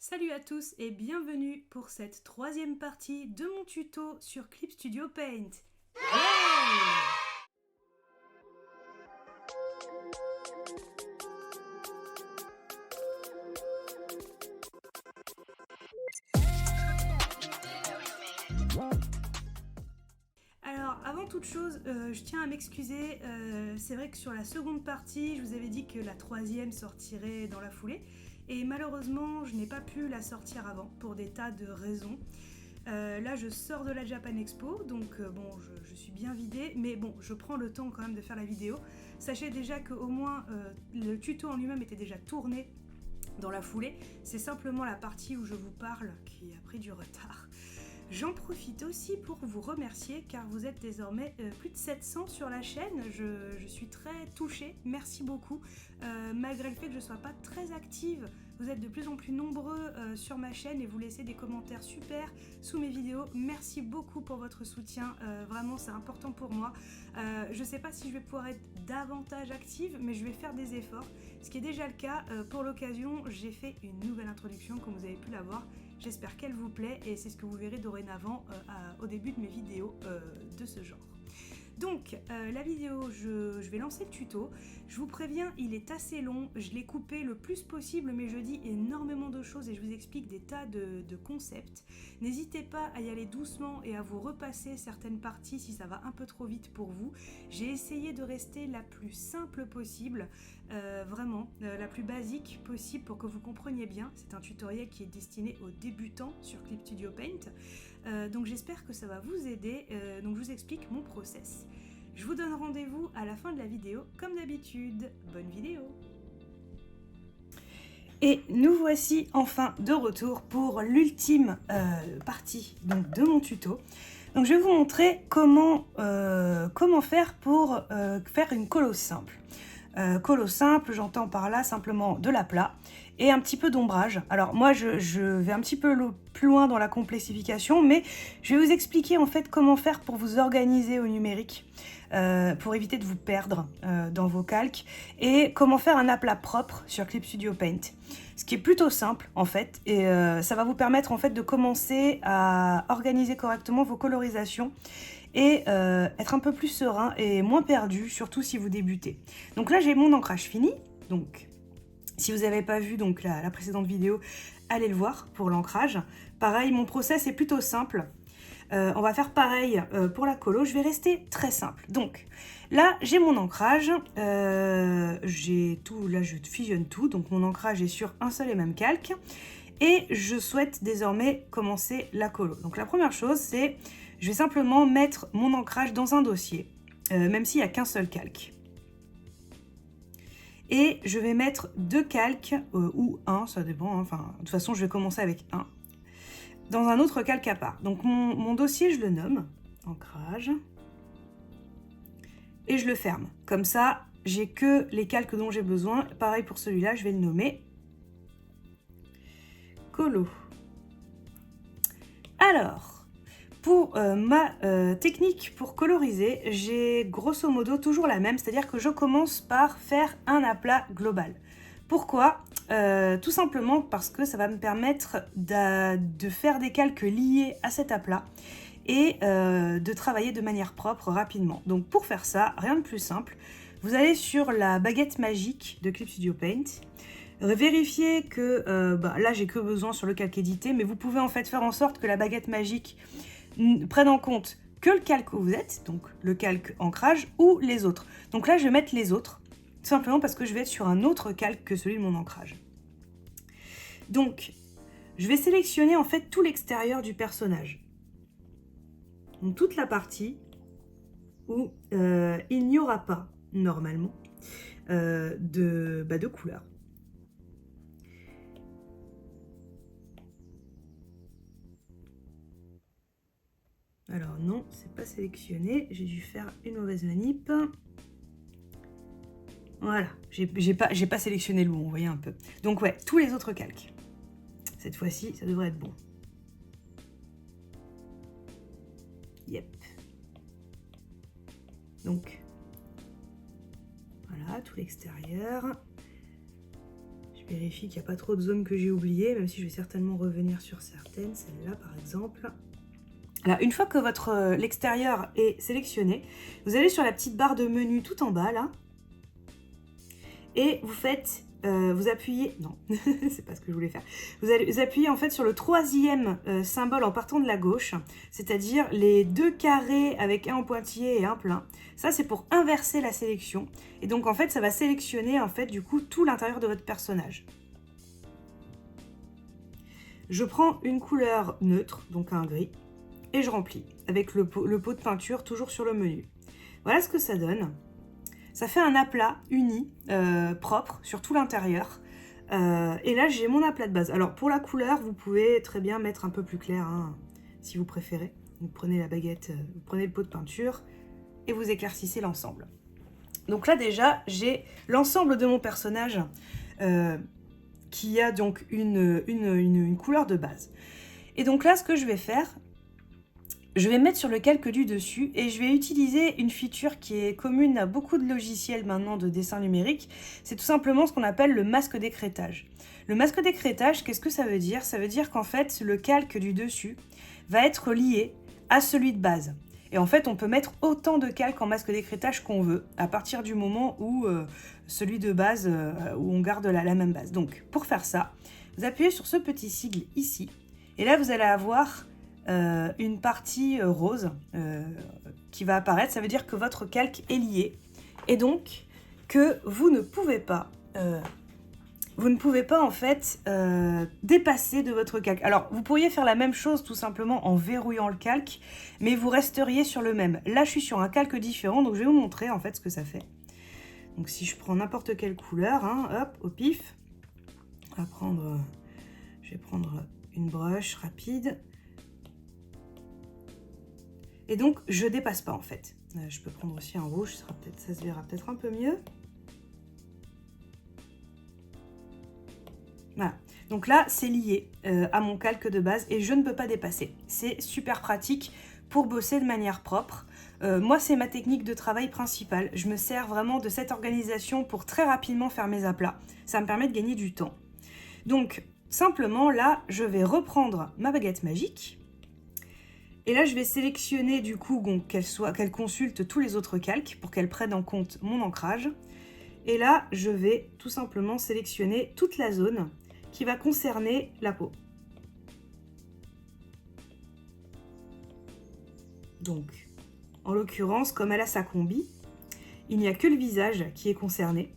Salut à tous et bienvenue pour cette troisième partie de mon tuto sur Clip Studio Paint. Alors avant toute chose, je tiens à m'excuser, c'est vrai que sur la seconde partie, je vous avais dit que la troisième sortirait dans la foulée. Et malheureusement, je n'ai pas pu la sortir avant pour des tas de raisons. Là, je sors de la Japan Expo, donc bon, je suis bien vidée, mais bon, je prends le temps quand même de faire la vidéo. Sachez déjà qu'au moins, le tuto en lui-même était déjà tourné dans la foulée. C'est simplement la partie où je vous parle qui a pris du retard. J'en profite aussi pour vous remercier car vous êtes désormais plus de 700 sur la chaîne. Je suis très touchée, merci beaucoup. Malgré le fait que je ne sois pas très active, vous êtes de plus en plus nombreux sur ma chaîne et vous laissez des commentaires super sous mes vidéos. Merci beaucoup pour votre soutien, vraiment c'est important pour moi. Je ne sais pas si je vais pouvoir être davantage active, mais je vais faire des efforts. Ce qui est déjà le cas, pour l'occasion, j'ai fait une nouvelle introduction comme vous avez pu la voir. J'espère qu'elle vous plaît et c'est ce que vous verrez dorénavant au début de mes vidéos de ce genre. Donc la vidéo, je vais lancer le tuto. Je vous préviens, il est assez long, je l'ai coupé le plus possible mais je dis énormément de choses et je vous explique des tas de concepts. N'hésitez pas à y aller doucement et à vous repasser certaines parties si ça va un peu trop vite pour vous. J'ai essayé de rester la plus simple possible, vraiment la plus basique possible pour que vous compreniez bien. C'est un tutoriel qui est destiné aux débutants sur Clip Studio Paint. Donc j'espère que ça va vous aider. Donc je vous explique mon process. Je vous donne rendez-vous à la fin de la vidéo, comme d'habitude. Bonne vidéo! Et nous voici enfin de retour pour l'ultime partie donc, de mon tuto. Donc je vais vous montrer comment faire pour faire une colo simple. Colo simple, j'entends par là simplement de l'aplat et un petit peu d'ombrage. Alors moi je vais un petit peu plus loin dans la complexification, mais je vais vous expliquer en fait comment faire pour vous organiser au numérique, pour éviter de vous perdre dans vos calques, et comment faire un aplat propre sur Clip Studio Paint. Ce qui est plutôt simple en fait, et ça va vous permettre en fait de commencer à organiser correctement vos colorisations et être un peu plus serein et moins perdu, surtout si vous débutez. Donc là j'ai mon ancrage fini, donc si vous n'avez pas vu donc la précédente vidéo, allez le voir pour l'ancrage. Pareil, mon process est plutôt simple. On va faire pareil pour la colo, je vais rester très simple. Donc là j'ai mon ancrage, j'ai tout, là je fusionne tout, donc mon ancrage est sur un seul et même calque. Et je souhaite désormais commencer la colo. Donc la première chose c'est, je vais simplement mettre mon ancrage dans un dossier, même s'il n'y a qu'un seul calque. Et je vais mettre deux calques, ou un, ça dépend, hein, enfin, de toute façon je vais commencer avec un, dans un autre calque à part. Donc mon dossier je le nomme ancrage, et je le ferme. Comme ça, j'ai que les calques dont j'ai besoin. Pareil pour celui-là, je vais le nommer colo. Alors, pour ma technique pour coloriser, j'ai grosso modo toujours la même, c'est-à-dire que je commence par faire un aplat global. Pourquoi ? Tout simplement parce que ça va me permettre de faire des calques liés à cet aplat et de travailler de manière propre rapidement. Donc pour faire ça, rien de plus simple, vous allez sur la baguette magique de Clip Studio Paint, vérifiez que, là j'ai que besoin sur le calque édité, mais vous pouvez en fait faire en sorte que la baguette magique prenne en compte que le calque où vous êtes, donc le calque ancrage, ou les autres. Donc là je vais mettre les autres, tout simplement parce que je vais être sur un autre calque que celui de mon ancrage. Donc je vais sélectionner en fait tout l'extérieur du personnage. Donc toute la partie où il n'y aura pas, normalement, de couleur. Alors non, c'est pas sélectionné, j'ai dû faire une mauvaise manip. Voilà, j'ai pas sélectionné le bon, vous voyez un peu. Donc ouais, tous les autres calques. Cette fois-ci, ça devrait être bon. Yep. Donc, voilà, tout l'extérieur. Je Je vérifie qu'il n'y a pas trop de zones que j'ai oubliées, même si je vais certainement revenir sur certaines, celle-là par exemple. Alors, une fois que l'extérieur est sélectionné, vous allez sur la petite barre de menu tout en bas là, et vous appuyez, non, c'est pas ce que je voulais faire, vous appuyez en fait sur le troisième symbole en partant de la gauche, c'est-à-dire les deux carrés avec un en pointillé et un plein. Ça c'est pour inverser la sélection, et donc en fait ça va sélectionner en fait du coup tout l'intérieur de votre personnage. Je prends une couleur neutre, donc un gris, et je remplis avec le pot de peinture toujours sur le menu. Voilà ce que ça donne. Ça fait un aplat uni, propre, sur tout l'intérieur. Et là, j'ai mon aplat de base. Alors, pour la couleur, vous pouvez très bien mettre un peu plus clair, hein, si vous préférez. Vous prenez la baguette, vous prenez le pot de peinture et vous éclaircissez l'ensemble. Donc là, déjà, j'ai l'ensemble de mon personnage qui a donc une couleur de base. Et donc là, ce que je vais faire, je vais mettre sur le calque du dessus et je vais utiliser une feature qui est commune à beaucoup de logiciels maintenant de dessin numérique. C'est tout simplement ce qu'on appelle le masque d'écrêtage. Le masque d'écrêtage, qu'est-ce que ça veut dire? Ça veut dire qu'en fait, le calque du dessus va être lié à celui de base. Et en fait, on peut mettre autant de calques en masque d'écrêtage qu'on veut, à partir du moment où celui de base, où on garde la même base. Donc, pour faire ça, vous appuyez sur ce petit sigle ici. Et là, vous allez avoir une partie rose qui va apparaître. Ça veut dire que votre calque est lié et donc que vous ne pouvez pas en fait dépasser de votre calque. Alors vous pourriez faire la même chose tout simplement en verrouillant le calque, mais vous resteriez sur le même. Là je suis sur un calque différent, donc je vais vous montrer en fait ce que ça fait. Donc si je prends n'importe quelle couleur, hein, hop, au pif, je vais prendre une brush rapide. Et donc, je dépasse pas en fait. Je peux prendre aussi un rouge, ça se verra peut-être un peu mieux. Voilà. Donc là, c'est lié à mon calque de base et je ne peux pas dépasser. C'est super pratique pour bosser de manière propre. Moi, c'est ma technique de travail principale. Je me sers vraiment de cette organisation pour très rapidement faire mes aplats. Ça me permet de gagner du temps. Donc, simplement, là, je vais reprendre ma baguette magique. Et là, je vais sélectionner du coup qu'elle consulte tous les autres calques pour qu'elle prenne en compte mon ancrage. Et là, je vais tout simplement sélectionner toute la zone qui va concerner la peau. Donc, en l'occurrence, comme elle a sa combi, il n'y a que le visage qui est concerné.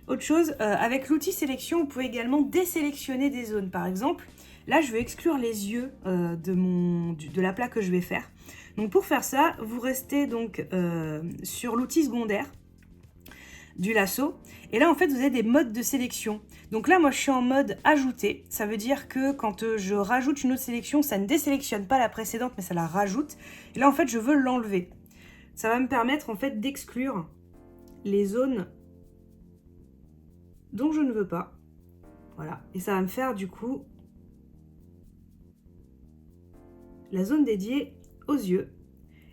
Autre chose, avec l'outil sélection, vous pouvez également désélectionner des zones. Par exemple, là, je veux exclure les yeux de l'aplat que je vais faire. Donc, pour faire ça, vous restez donc sur l'outil secondaire du lasso. Et là, en fait, vous avez des modes de sélection. Donc là, moi, je suis en mode ajouter. Ça veut dire que quand je rajoute une autre sélection, ça ne désélectionne pas la précédente, mais ça la rajoute. Et là, en fait, je veux l'enlever. Ça va me permettre, en fait, d'exclure les zones dont je ne veux pas. Voilà. Et ça va me faire, du coup, la zone dédiée aux yeux.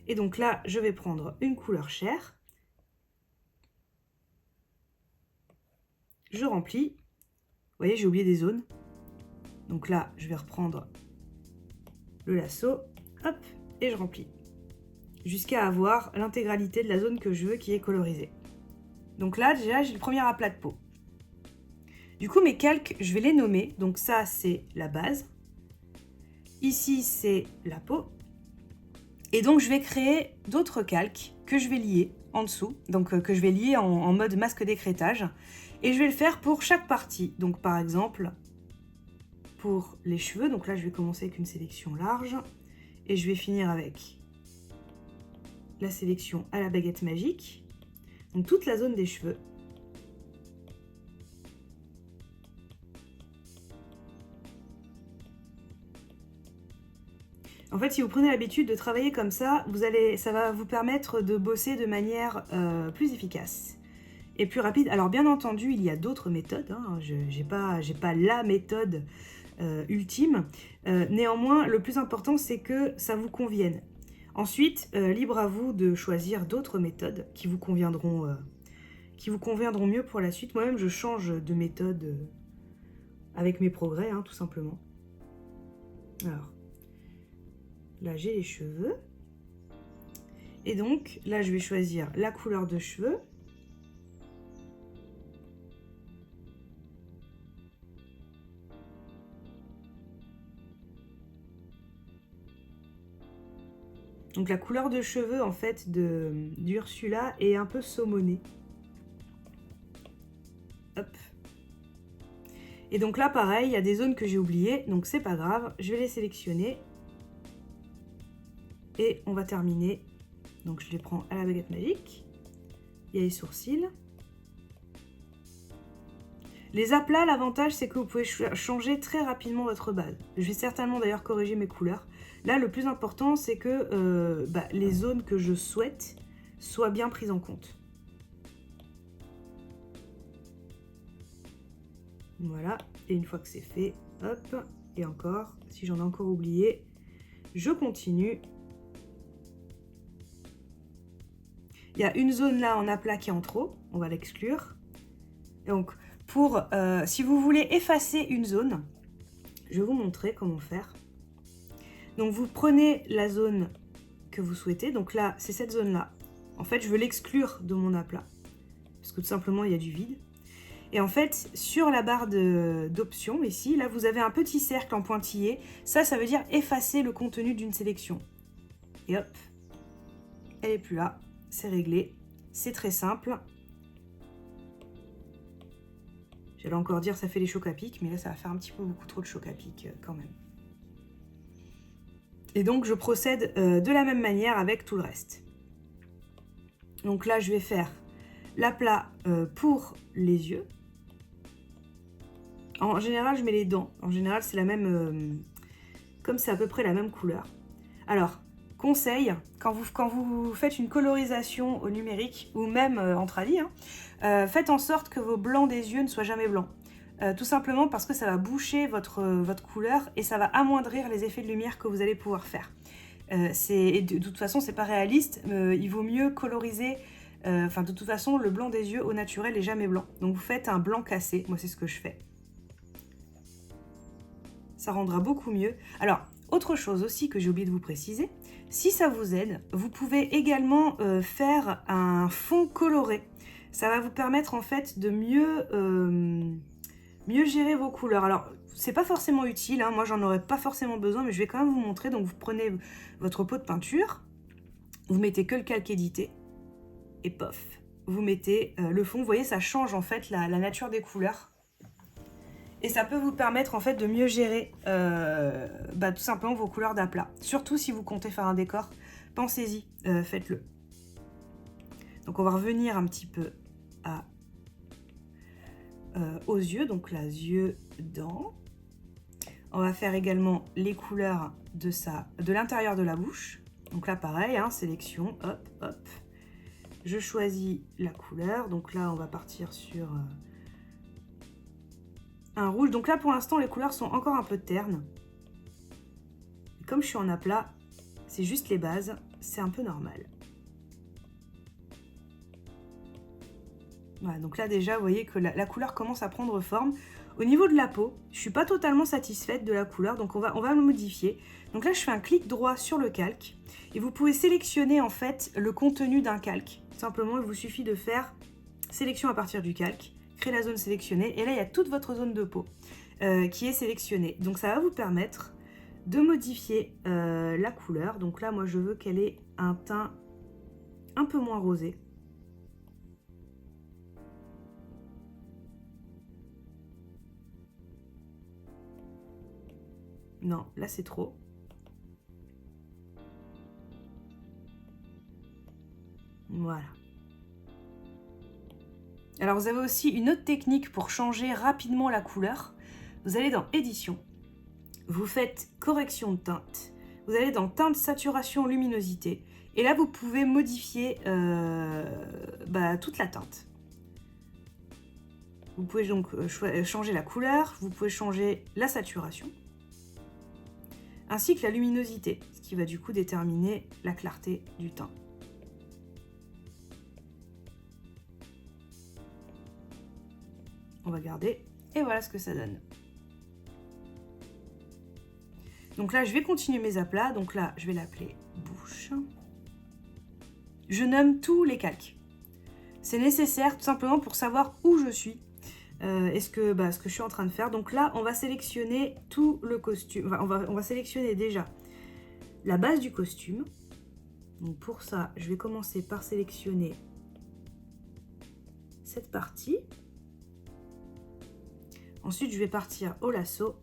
Et donc là, je vais prendre une couleur chair. Je remplis. Vous voyez, j'ai oublié des zones. Donc là, je vais reprendre le lasso. Hop, et je remplis. Jusqu'à avoir l'intégralité de la zone que je veux qui est colorisée. Donc là, déjà, j'ai le premier aplat de peau. Du coup, mes calques, je vais les nommer. Donc ça, c'est la base. Ici, c'est la peau. Et donc, je vais créer d'autres calques que je vais lier en dessous. Donc, que je vais lier en mode masque d'écrêtage. Et je vais le faire pour chaque partie. Donc, par exemple, pour les cheveux. Donc là, je vais commencer avec une sélection large. Et je vais finir avec la sélection à la baguette magique. Donc, toute la zone des cheveux. En fait, si vous prenez l'habitude de travailler comme ça, ça va vous permettre de bosser de manière plus efficace et plus rapide. Alors bien entendu, il y a d'autres méthodes. Hein. J'ai pas la méthode ultime. Néanmoins, le plus important, c'est que ça vous convienne. Ensuite, libre à vous de choisir d'autres méthodes qui vous conviendront mieux pour la suite. Moi-même, je change de méthode avec mes progrès, hein, tout simplement. Alors, là, j'ai les cheveux. Et donc, là, je vais choisir la couleur de cheveux. Donc la couleur de cheveux en fait d'Ursula est un peu saumonée. Hop. Et donc là pareil, il y a des zones que j'ai oubliées, donc c'est pas grave, je vais les sélectionner. Et on va terminer. Donc je les prends à la baguette magique. Il y a les sourcils. Les aplats, l'avantage c'est que vous pouvez changer très rapidement votre base. Je vais certainement d'ailleurs corriger mes couleurs. Là, le plus important, c'est que les zones que je souhaite soient bien prises en compte. Voilà, et une fois que c'est fait, hop, et encore, si j'en ai encore oublié, je continue. Il y a une zone là en aplat qui est en trop, on va l'exclure. Donc, si vous voulez effacer une zone, je vais vous montrer comment faire. Donc vous prenez la zone que vous souhaitez, donc là c'est cette zone là. En fait je veux l'exclure de mon aplat, parce que tout simplement il y a du vide. Et en fait sur la barre d'options ici, là vous avez un petit cercle en pointillé, ça veut dire effacer le contenu d'une sélection. Et hop, elle est plus là, c'est réglé, c'est très simple. J'allais encore dire ça fait les chocs à pic, mais là ça va faire un petit peu beaucoup trop de chocs à pic quand même. Et donc je procède de la même manière avec tout le reste. Donc là je vais faire l'aplat pour les yeux. En général je mets les dents. En général c'est la même, comme c'est à peu près la même couleur. Alors conseil, quand vous faites une colorisation au numérique ou même en tradi, faites en sorte que vos blancs des yeux ne soient jamais blancs. Tout simplement parce que ça va boucher votre couleur et ça va amoindrir les effets de lumière que vous allez pouvoir faire. Et de toute façon, c'est pas réaliste. Il vaut mieux coloriser. De toute façon, le blanc des yeux au naturel est jamais blanc. Donc vous faites un blanc cassé. Moi, c'est ce que je fais. Ça rendra beaucoup mieux. Alors, autre chose aussi que j'ai oublié de vous préciser, si ça vous aide, vous pouvez également faire un fond coloré. Ça va vous permettre en fait de mieux gérer vos couleurs. Alors, c'est pas forcément utile, hein. Moi j'en aurais pas forcément besoin, mais je vais quand même vous montrer. Donc vous prenez votre pot de peinture, vous mettez que le calque édité, et pof, vous mettez le fond. Vous voyez, ça change en fait la nature des couleurs. Et ça peut vous permettre en fait de mieux gérer tout simplement vos couleurs d'aplat. Surtout si vous comptez faire un décor, pensez-y, faites-le. Donc on va revenir un petit peu aux yeux, donc là, yeux, dents. On va faire également les couleurs de l'intérieur de la bouche. Donc là, pareil, sélection, hop, hop. Je choisis la couleur. Donc là, on va partir sur un rouge. Donc là, pour l'instant, les couleurs sont encore un peu ternes. Et comme je suis en aplat, c'est juste les bases. C'est un peu normal. Voilà, donc là déjà, vous voyez que la couleur commence à prendre forme. Au niveau de la peau, je ne suis pas totalement satisfaite de la couleur, donc on va le modifier. Donc là, je fais un clic droit sur le calque et vous pouvez sélectionner en fait le contenu d'un calque. Simplement, il vous suffit de faire sélection à partir du calque, créer la zone sélectionnée et là, il y a toute votre zone de peau qui est sélectionnée. Donc ça va vous permettre de modifier la couleur. Donc là, moi, je veux qu'elle ait un teint un peu moins rosé. Non, là c'est trop. Voilà. Alors vous avez aussi une autre technique pour changer rapidement la couleur. Vous allez dans édition, vous faites correction de teinte, vous allez dans teinte, saturation, luminosité et là vous pouvez modifier toute la teinte. Vous pouvez donc changer la couleur, vous pouvez changer la saturation, ainsi que la luminosité, ce qui va du coup déterminer la clarté du teint. On va garder, et voilà ce que ça donne. Donc là, je vais continuer mes aplats, donc là, je vais l'appeler bouche. Je nomme tous les calques. C'est nécessaire tout simplement pour savoir où je suis. Ce que je suis en train de faire. Donc là, on va sélectionner tout le costume. Enfin, on va sélectionner déjà la base du costume. Donc pour ça, je vais commencer par sélectionner cette partie. Ensuite, je vais partir au lasso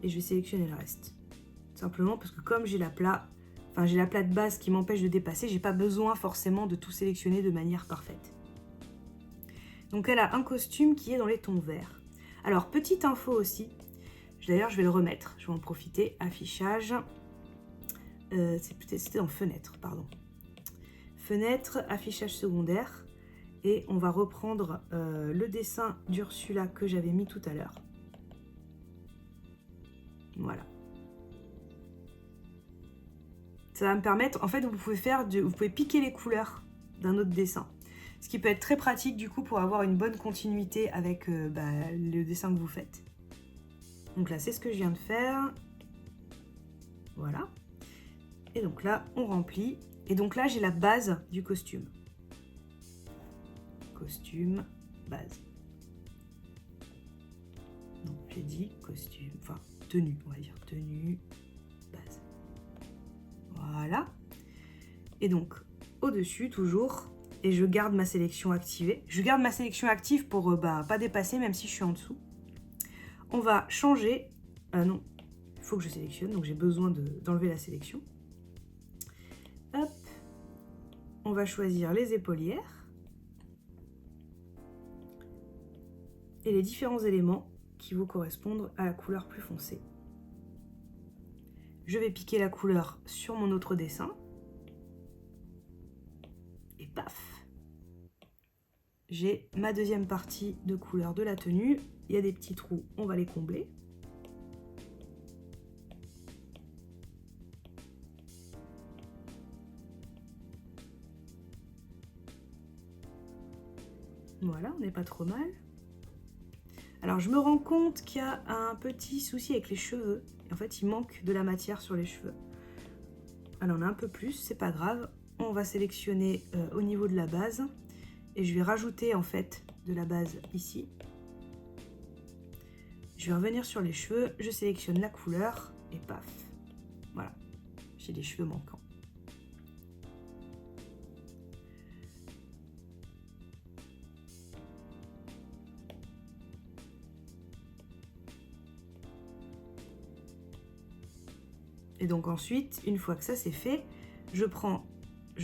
et je vais sélectionner le reste. Simplement parce que comme j'ai l'aplat de base qui m'empêche de dépasser, j'ai pas besoin forcément de tout sélectionner de manière parfaite. Donc elle a un costume qui est dans les tons verts. Alors, petite info aussi, d'ailleurs je vais le remettre, je vais en profiter, affichage, c'était dans fenêtre, pardon. Fenêtre, affichage secondaire, et on va reprendre le dessin d'Ursula que j'avais mis tout à l'heure. Voilà. Ça va me permettre, en fait, vous pouvez piquer les couleurs d'un autre dessin. Ce qui peut être très pratique du coup pour avoir une bonne continuité avec le dessin que vous faites. Donc là, c'est ce que je viens de faire. Voilà. Et donc là, on remplit. Et donc là, j'ai la base du costume. Costume, base. Donc j'ai dit costume, enfin tenue, on va dire tenue, base. Voilà. Et donc, au-dessus, toujours... Et je garde ma sélection activée. Je garde ma sélection active pour pas dépasser, même si je suis en dessous. On va changer... non, il faut que je sélectionne, donc j'ai besoin d'enlever la sélection. Hop. On va choisir les épaulières. Et les différents éléments qui vous correspondent à la couleur plus foncée. Je vais piquer la couleur sur mon autre dessin. Et paf! J'ai ma deuxième partie de couleur de la tenue. Il y a des petits trous, on va les combler. Voilà, on n'est pas trop mal. Alors je me rends compte qu'il y a un petit souci avec les cheveux. En fait, il manque de la matière sur les cheveux. Alors on a un peu plus, c'est pas grave. On va sélectionner au niveau de la base. Et je vais rajouter en fait de la base ici. Je vais revenir sur les cheveux, je sélectionne la couleur et paf. Voilà, j'ai les cheveux manquants. Et donc ensuite, une fois que ça c'est fait, je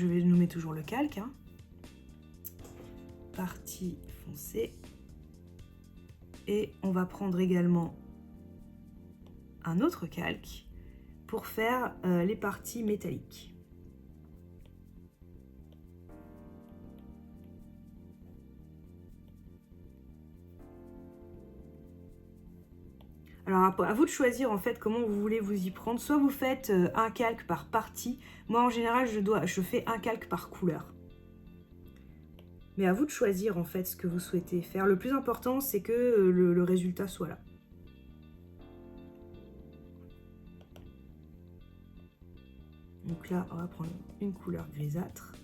vais nommer toujours le calque. Hein. Partie foncée. Et on va prendre également un autre calque pour faire les parties métalliques. Alors à vous de choisir en fait comment vous voulez vous y prendre. Soit vous faites un calque par partie. Moi en général je fais un calque par couleur. Mais à vous de choisir en fait ce que vous souhaitez faire. Le plus important c'est que le résultat soit là. Donc là on va prendre une couleur grisâtre.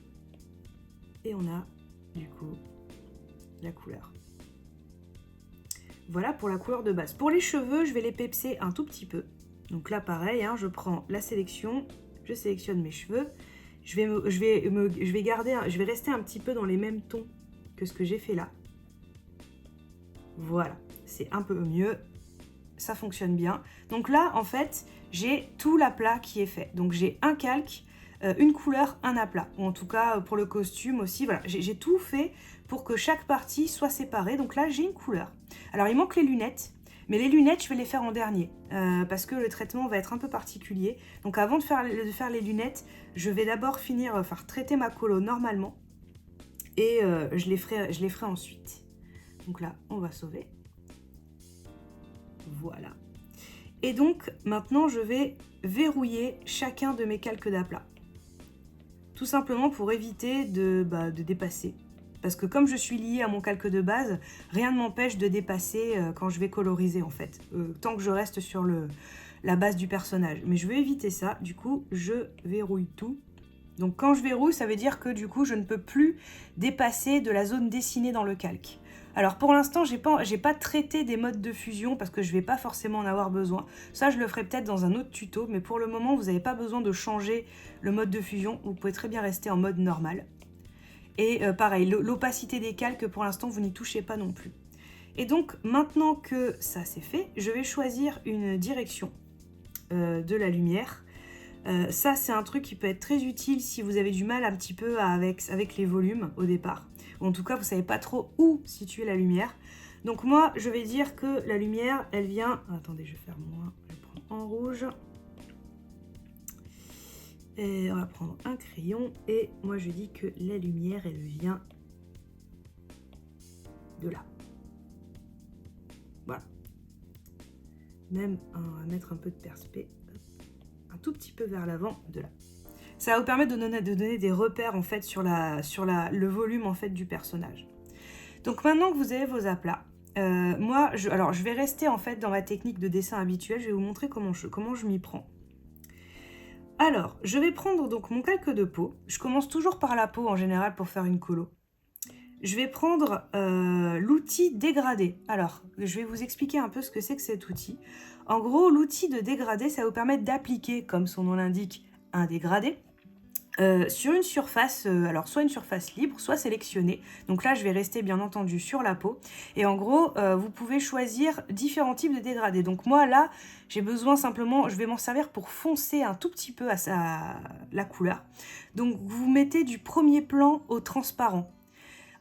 Et on a du coup la couleur. Voilà pour la couleur de base. Pour les cheveux, je vais les pepser un tout petit peu. Donc là, pareil, hein, je prends la sélection, je sélectionne mes cheveux. Je vais rester un petit peu dans les mêmes tons que ce que j'ai fait là. Voilà, c'est un peu mieux. Ça fonctionne bien. Donc là, en fait, j'ai tout l'aplat qui est fait. Donc j'ai un calque, une couleur, un aplat. Ou en tout cas, pour le costume aussi. Voilà, j'ai tout fait pour que chaque partie soit séparée. Donc là, j'ai une couleur. Alors, il manque les lunettes. Mais les lunettes, je vais les faire en dernier. Parce que le traitement va être un peu particulier. Donc avant de faire les lunettes, je vais d'abord faire traiter ma colo normalement. et je les ferai ensuite. Donc là, on va sauver. Voilà. Et donc, maintenant, je vais verrouiller chacun de mes calques d'aplat. Tout simplement pour éviter de dépasser. Parce que comme je suis liée à mon calque de base, rien ne m'empêche de dépasser quand je vais coloriser en fait. Tant que je reste sur la base du personnage. Mais je veux éviter ça, du coup, je verrouille tout. Donc quand je verrouille, ça veut dire que du coup, je ne peux plus dépasser de la zone dessinée dans le calque. Alors pour l'instant, j'ai pas traité des modes de fusion parce que je ne vais pas forcément en avoir besoin. Ça, je le ferai peut-être dans un autre tuto, mais pour le moment, vous n'avez pas besoin de changer le mode de fusion. Vous pouvez très bien rester en mode normal. Et pareil, l'opacité des calques, pour l'instant, vous n'y touchez pas non plus. Et donc, maintenant que ça c'est fait, je vais choisir une direction de la lumière. Ça, c'est un truc qui peut être très utile si vous avez du mal un petit peu avec les volumes au départ. Ou en tout cas, vous ne savez pas trop où situer la lumière. Donc moi, je vais dire que la lumière, elle vient... Attendez, je vais faire moins. Je vais prendre en rouge. Et on va prendre un crayon. Et moi, je dis que la lumière, elle vient de là. Voilà. Même, on va mettre un peu de perspé. Un tout petit peu vers l'avant, de là. Ça va vous permettre de donner des repères en fait sur le volume en fait du personnage. Donc maintenant que vous avez vos aplats, moi je vais rester en fait dans ma technique de dessin habituelle. Je vais vous montrer comment je m'y prends. Alors je vais prendre donc mon calque de peau. Je commence toujours par la peau en général pour faire une colo. Je vais prendre l'outil dégradé. Alors, je vais vous expliquer un peu ce que c'est que cet outil. En gros, l'outil de dégradé, ça va vous permettre d'appliquer, comme son nom l'indique, un dégradé sur une surface, alors soit une surface libre, soit sélectionnée. Donc là, je vais rester bien entendu sur la peau. Et en gros, vous pouvez choisir différents types de dégradés. Donc moi, là, j'ai besoin simplement, je vais m'en servir pour foncer un tout petit peu la couleur. Donc vous mettez du premier plan au transparent.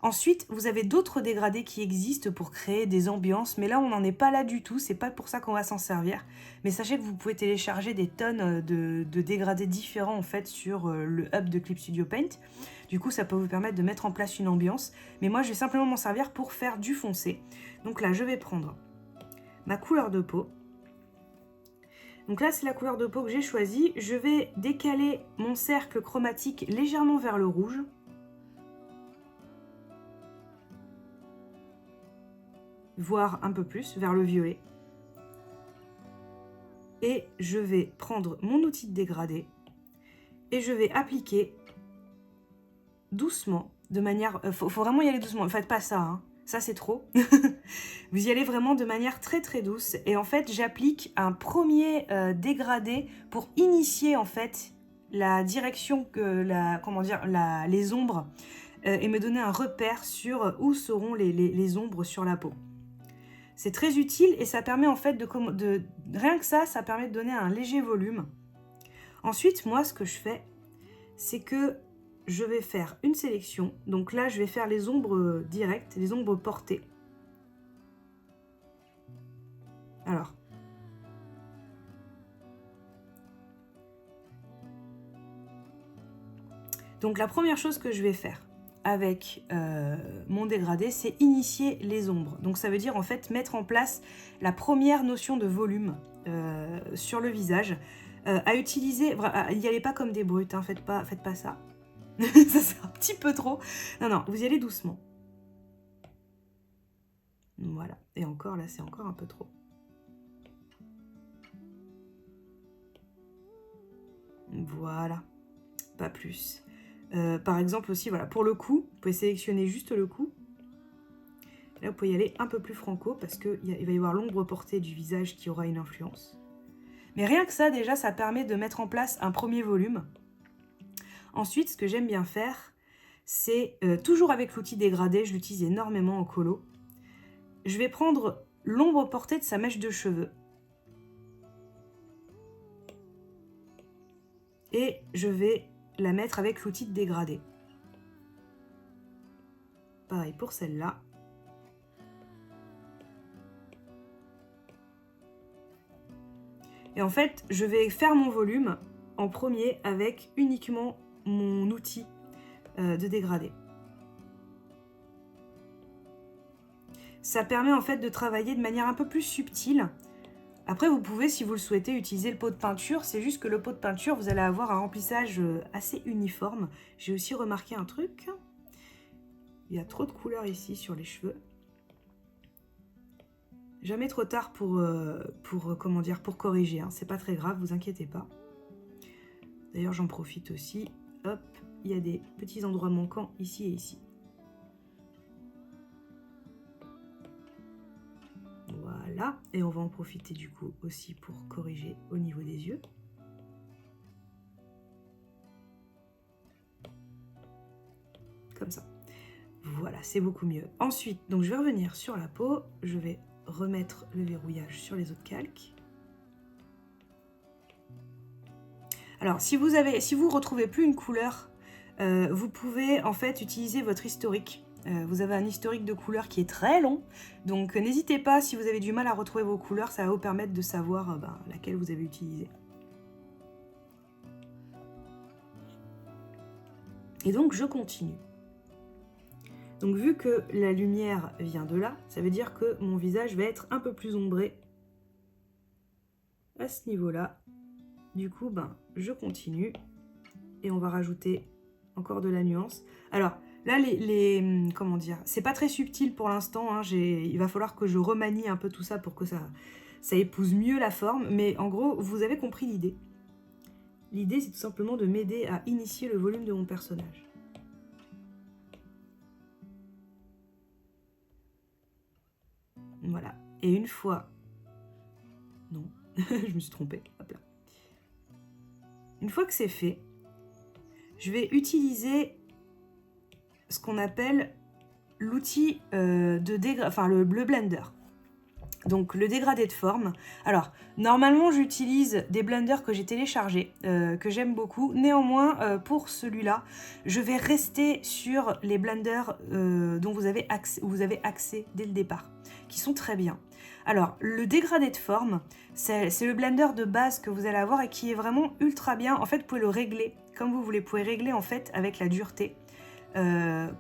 Ensuite, vous avez d'autres dégradés qui existent pour créer des ambiances, mais là, on n'en est pas là du tout, c'est pas pour ça qu'on va s'en servir. Mais sachez que vous pouvez télécharger des tonnes de dégradés différents en fait sur le hub de Clip Studio Paint. Du coup, ça peut vous permettre de mettre en place une ambiance. Mais moi, je vais simplement m'en servir pour faire du foncé. Donc là, je vais prendre ma couleur de peau. Donc là, c'est la couleur de peau que j'ai choisie. Je vais décaler mon cercle chromatique légèrement vers le rouge. Voire un peu plus, vers le violet. Et je vais prendre mon outil de dégradé et je vais appliquer doucement, de manière... faut vraiment y aller doucement, ne faites pas ça, hein. Ça c'est trop. Vous y allez vraiment de manière très très douce. Et en fait, j'applique un premier dégradé pour initier en fait la direction, les ombres et me donner un repère sur où seront les ombres sur la peau. C'est très utile et ça permet en fait rien que ça permet de donner un léger volume. Ensuite, moi, ce que je fais, c'est que je vais faire une sélection. Donc là, je vais faire les ombres directes, les ombres portées. Alors. Donc la première chose que je vais faire avec mon dégradé, c'est initier les ombres. Donc ça veut dire en fait mettre en place la première notion de volume sur le visage. À utiliser, n'y allez pas comme des brutes, hein, faites pas ça. Ça c'est un petit peu trop. Non, vous y allez doucement. Voilà, et encore là c'est encore un peu trop. Voilà, pas plus. Par exemple aussi, voilà, pour le cou, vous pouvez sélectionner juste le cou. Là, vous pouvez y aller un peu plus franco parce qu'il va y avoir l'ombre portée du visage qui aura une influence. Mais rien que ça, déjà, ça permet de mettre en place un premier volume. Ensuite, ce que j'aime bien faire, c'est toujours avec l'outil dégradé, je l'utilise énormément en colo. Je vais prendre l'ombre portée de sa mèche de cheveux. Et je vais la mettre avec l'outil de dégradé. Pareil pour celle-là. Et en fait, je vais faire mon volume en premier avec uniquement mon outil de dégradé. Ça permet en fait de travailler de manière un peu plus subtile. Après, vous pouvez, si vous le souhaitez, utiliser le pot de peinture. C'est juste que le pot de peinture, vous allez avoir un remplissage assez uniforme. J'ai aussi remarqué un truc. Il y a trop de couleurs ici sur les cheveux. Jamais trop tard pour corriger. Hein. C'est pas très grave, vous inquiétez pas. D'ailleurs, j'en profite aussi. Hop, il y a des petits endroits manquants ici et ici. Voilà, et on va en profiter du coup aussi pour corriger au niveau des yeux. Comme ça. Voilà, c'est beaucoup mieux. Ensuite, donc je vais revenir sur la peau, je vais remettre le verrouillage sur les autres calques. Alors, si vous ne retrouvez plus une couleur, vous pouvez en fait utiliser votre historique. Vous avez un historique de couleurs qui est très long, donc n'hésitez pas, si vous avez du mal à retrouver vos couleurs, ça va vous permettre de savoir laquelle vous avez utilisée. Et donc je continue. Donc vu que la lumière vient de là, ça veut dire que mon visage va être un peu plus ombré à ce niveau-là. Du coup, je continue et on va rajouter encore de la nuance. Alors là, comment dire, c'est pas très subtil pour l'instant. Hein, il va falloir que je remanie un peu tout ça pour que ça épouse mieux la forme. Mais en gros, vous avez compris l'idée. L'idée, c'est tout simplement de m'aider à initier le volume de mon personnage. Voilà. Et une fois... Non, je me suis trompée. Hop là. Une fois que c'est fait, je vais utiliser ce qu'on appelle l'outil le blender. Donc le dégradé de forme. Alors, normalement, j'utilise des blenders que j'ai téléchargés, que j'aime beaucoup. Néanmoins, pour celui-là, je vais rester sur les blenders dont vous avez accès dès le départ, qui sont très bien. Alors, le dégradé de forme, c'est le blender de base que vous allez avoir et qui est vraiment ultra bien. En fait, vous pouvez le régler comme vous voulez. Vous pouvez régler en fait avec la dureté.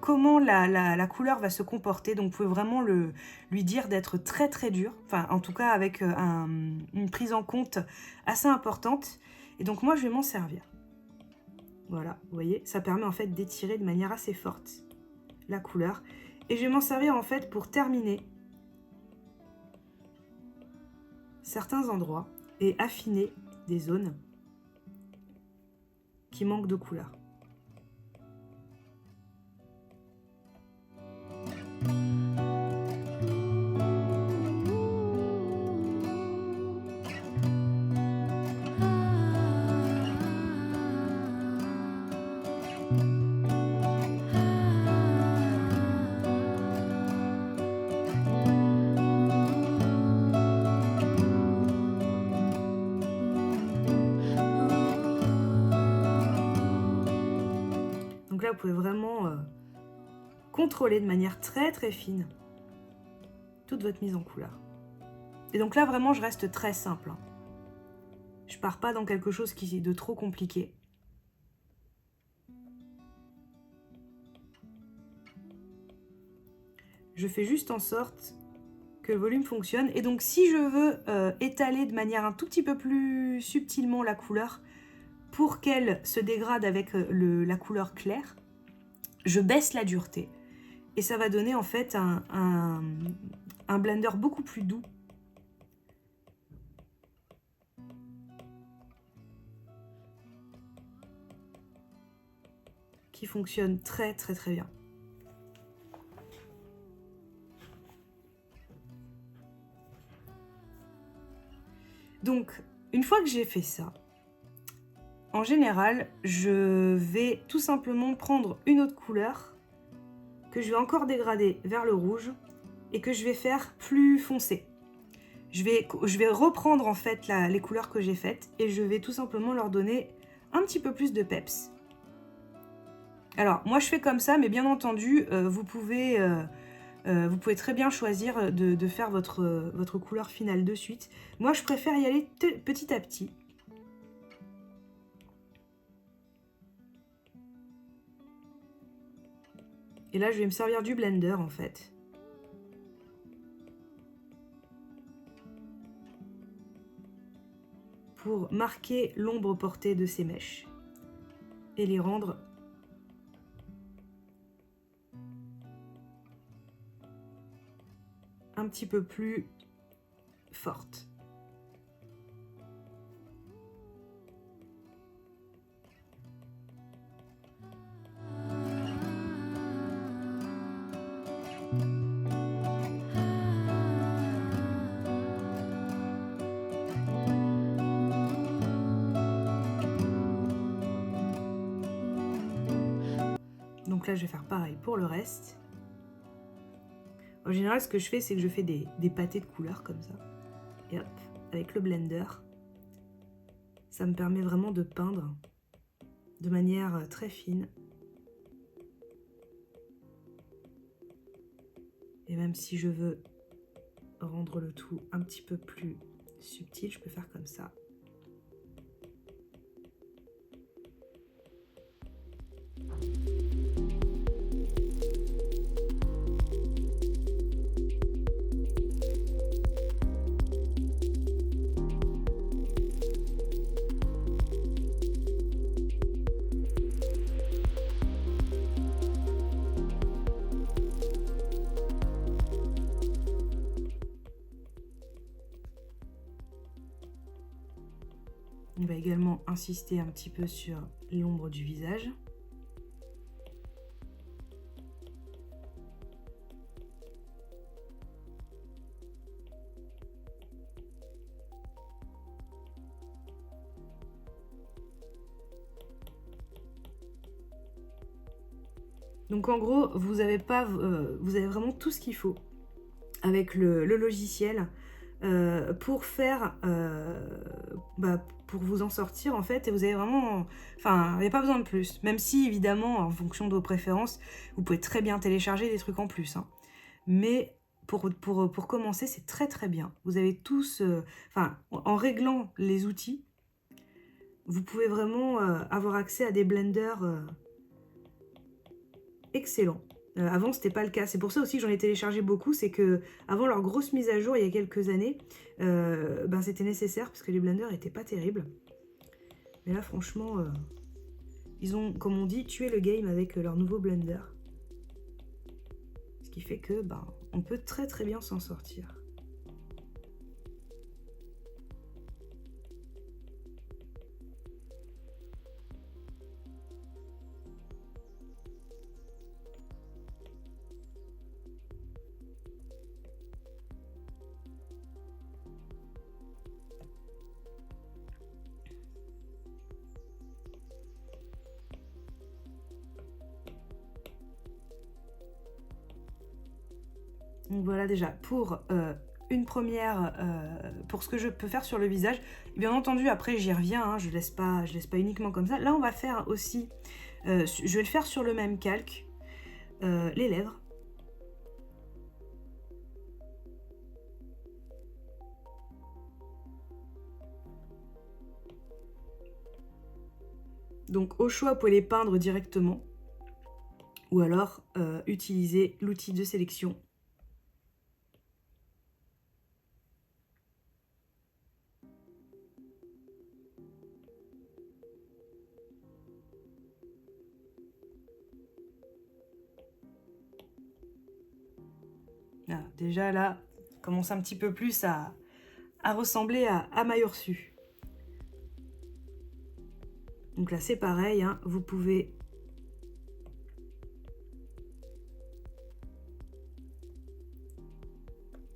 Comment la couleur va se comporter. Donc vous pouvez vraiment lui dire d'être très très dur, enfin en tout cas avec une prise en compte assez importante. Et donc moi je vais m'en servir. Voilà, vous voyez, ça permet en fait d'étirer de manière assez forte la couleur. Et je vais m'en servir en fait pour terminer certains endroits et affiner des zones qui manquent de couleur. Donc là, vous pouvez vraiment contrôler de manière très très fine toute votre mise en couleur. Et donc là, vraiment, je reste très simple. Hein. Je pars pas dans quelque chose qui est de trop compliqué. Je fais juste en sorte que le volume fonctionne. Et donc, si je veux étaler de manière un tout petit peu plus subtilement la couleur pour qu'elle se dégrade avec la couleur claire, je baisse la dureté. Et ça va donner en fait un blender beaucoup plus doux. Qui fonctionne très très très bien. Donc, une fois que j'ai fait ça, en général, je vais tout simplement prendre une autre couleur que je vais encore dégrader vers le rouge et que je vais faire plus foncé. Je vais reprendre en fait les couleurs que j'ai faites et je vais tout simplement leur donner un petit peu plus de peps. Alors, moi je fais comme ça, mais bien entendu, vous pouvez très bien choisir de faire votre couleur finale de suite. Moi, je préfère y aller petit à petit. Et là, je vais me servir du blender, en fait, pour marquer l'ombre portée de ces mèches et les rendre un petit peu plus fortes. Donc là, je vais faire pareil pour le reste. En général, ce que je fais, c'est que je fais des pâtés de couleurs comme ça. Et hop, avec le blender, ça me permet vraiment de peindre de manière très fine. Et même si je veux rendre le tout un petit peu plus subtil, je peux faire comme ça. On va également insister un petit peu sur l'ombre du visage. Donc en gros, vous avez vraiment tout ce qu'il faut avec le logiciel pour faire, pour vous en sortir en fait, et vous avez vraiment, enfin, il n'y a pas besoin de plus. Même si évidemment, en fonction de vos préférences, vous pouvez très bien télécharger des trucs en plus, hein. Mais pour commencer, c'est très très bien. Vous avez tous, en réglant les outils, vous pouvez vraiment avoir accès à des blenders excellents. Avant, c'était pas le cas. C'est pour ça aussi que j'en ai téléchargé beaucoup. C'est que avant leur grosse mise à jour, il y a quelques années, c'était nécessaire parce que les blenders étaient pas terribles. Mais là, franchement, ils ont, comme on dit, tué le game avec leur nouveau blender. Ce qui fait que, on peut très très bien s'en sortir. Donc voilà déjà pour une première, pour ce que je peux faire sur le visage. Bien entendu, après j'y reviens, hein, je laisse pas uniquement comme ça. Là on va faire aussi, je vais le faire sur le même calque, les lèvres. Donc au choix, vous pouvez les peindre directement ou alors utiliser l'outil de sélection. Voilà, déjà là, ça commence un petit peu plus à ressembler à ma Ursu. Donc là c'est pareil, hein, vous pouvez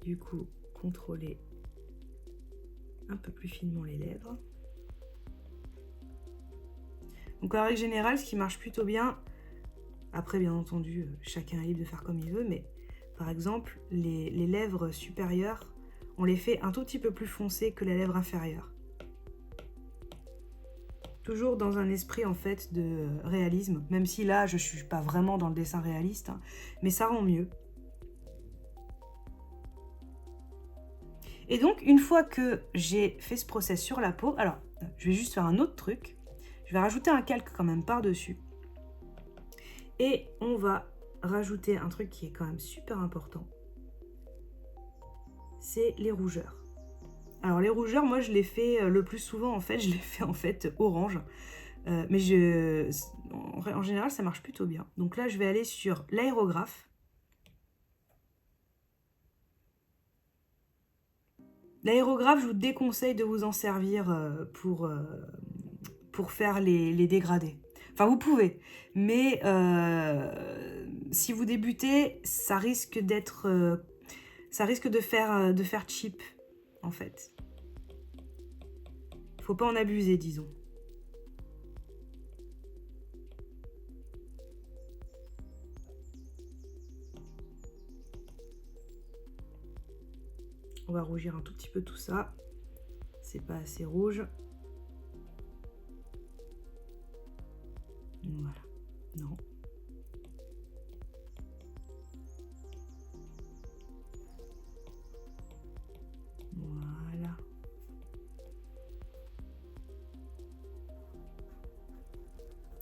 du coup contrôler un peu plus finement les lèvres. Donc en règle générale, ce qui marche plutôt bien, après bien entendu chacun est libre de faire comme il veut, mais par exemple les lèvres supérieures, on les fait un tout petit peu plus foncées que la lèvre inférieure. Toujours dans un esprit en fait de réalisme, même si là je suis pas vraiment dans le dessin réaliste, hein, mais ça rend mieux. Et donc une fois que j'ai fait ce process sur la peau, alors je vais juste faire un autre truc, je vais rajouter un calque quand même par-dessus. Et on va rajouter un truc qui est quand même super important, c'est les rougeurs. Alors les rougeurs, moi je les fais le plus souvent en fait, je les fais en fait orange. Mais en général ça marche plutôt bien. Donc là je vais aller sur l'aérographe. L'aérographe, je vous déconseille de vous en servir pour faire les dégradés. Enfin, vous pouvez, mais si vous débutez, ça risque de faire cheap, en fait. Faut pas en abuser, disons. On va rougir un tout petit peu tout ça. C'est pas assez rouge. Voilà. Non. Voilà.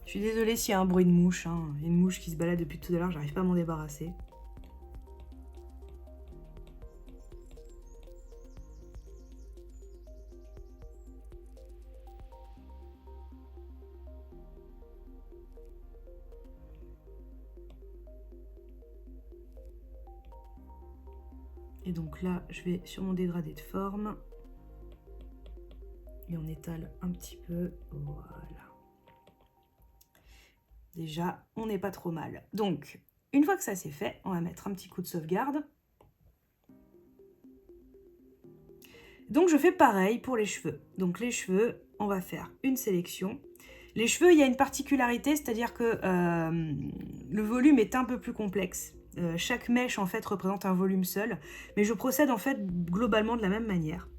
Je suis désolée s'il y a un bruit de mouche. Hein. Il y a une mouche qui se balade depuis tout à l'heure, j'arrive pas à m'en débarrasser. Et donc là, je vais sur mon dégradé de forme. Et on étale un petit peu. Voilà. Déjà, on n'est pas trop mal. Donc, une fois que ça c'est fait, on va mettre un petit coup de sauvegarde. Donc, je fais pareil pour les cheveux. Donc, les cheveux, on va faire une sélection. Les cheveux, il y a une particularité, c'est-à-dire que le volume est un peu plus complexe. Chaque mèche, en fait, représente un volume seul. Mais je procède, en fait, globalement de la même manière.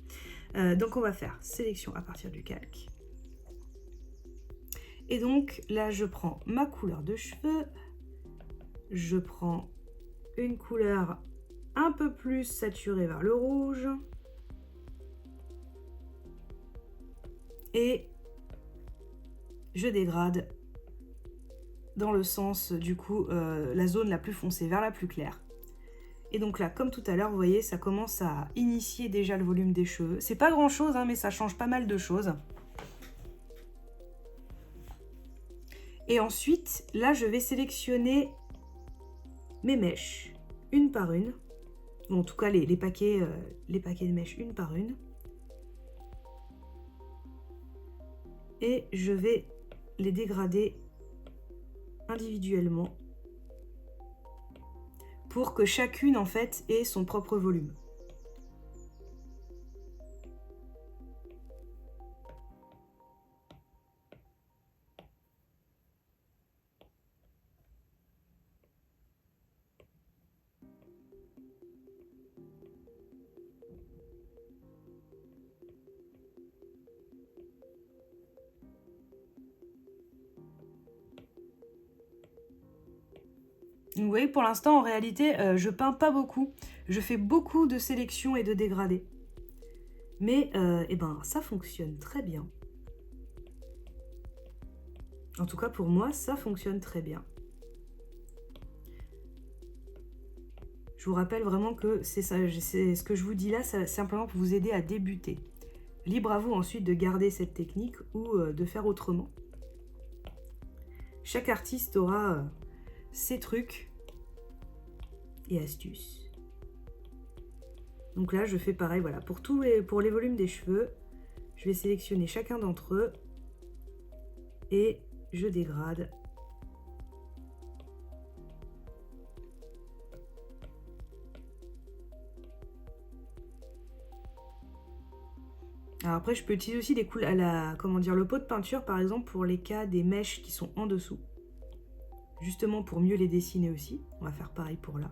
Donc, on va faire sélection à partir du calque. Et donc, là, je prends ma couleur de cheveux. Je prends une couleur un peu plus saturée vers le rouge. Et je dégrade dans le sens, du coup, la zone la plus foncée vers la plus claire. Et donc là, comme tout à l'heure, vous voyez, ça commence à initier déjà le volume des cheveux. C'est pas grand chose, hein, mais ça change pas mal de choses. Et ensuite, là, je vais sélectionner mes mèches, une par une. Bon, en tout cas, les paquets de mèches, une par une. Et je vais les dégrader individuellement pour que chacune, en fait, ait son propre volume. Vous voyez, pour l'instant, en réalité, je peins pas beaucoup. Je fais beaucoup de sélection et de dégradé. Mais, eh ben, ça fonctionne très bien. En tout cas, pour moi, ça fonctionne très bien. Je vous rappelle vraiment que c'est ça, c'est ce que je vous dis là, c'est simplement pour vous aider à débuter. Libre à vous ensuite de garder cette technique ou de faire autrement. Chaque artiste aura ses trucs et astuces. Donc là, je fais pareil, voilà, pour les volumes des cheveux, je vais sélectionner chacun d'entre eux et je dégrade. Alors après, je peux utiliser aussi des couleurs, le pot de peinture par exemple pour les cas des mèches qui sont en dessous. Justement pour mieux les dessiner aussi. On va faire pareil pour là.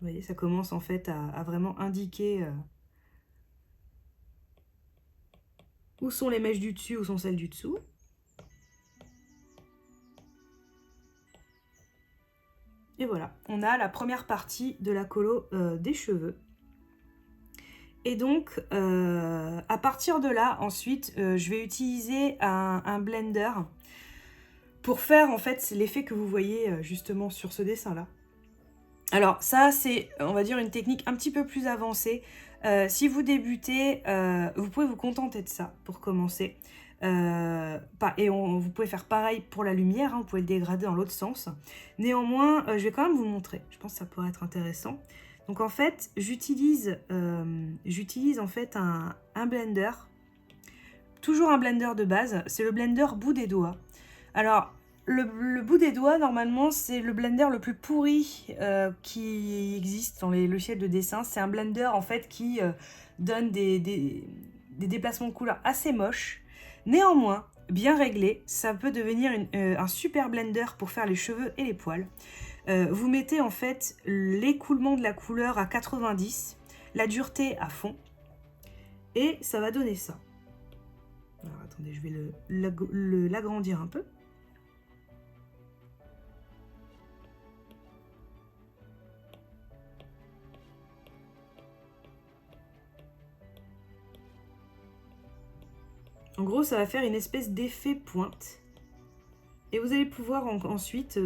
Vous voyez, ça commence en fait à vraiment indiquer où sont les mèches du dessus, où sont celles du dessous. Et voilà, on a la première partie de la colo des cheveux. Et donc, à partir de là, ensuite, je vais utiliser un blender pour faire en fait l'effet que vous voyez justement sur ce dessin-là. Alors ça, c'est, on va dire, une technique un petit peu plus avancée. Si vous débutez, vous pouvez vous contenter de ça pour commencer. Vous pouvez faire pareil pour la lumière, hein, vous pouvez le dégrader dans l'autre sens. Néanmoins, je vais quand même vous montrer. Je pense que ça pourrait être intéressant. Donc en fait, j'utilise en fait un blender. Toujours un blender de base, c'est le blender bout des doigts. Alors, le bout des doigts, normalement, c'est le blender le plus pourri qui existe dans les logiciels de dessin. C'est un blender, en fait, qui donne des déplacements de couleurs assez moches. Néanmoins, bien réglé, ça peut devenir un super blender pour faire les cheveux et les poils. Vous mettez, en fait, l'écoulement de la couleur à 90, la dureté à fond, et ça va donner ça. Alors, attendez, je vais l'agrandir un peu. En gros, ça va faire une espèce d'effet pointe. Et vous allez pouvoir ensuite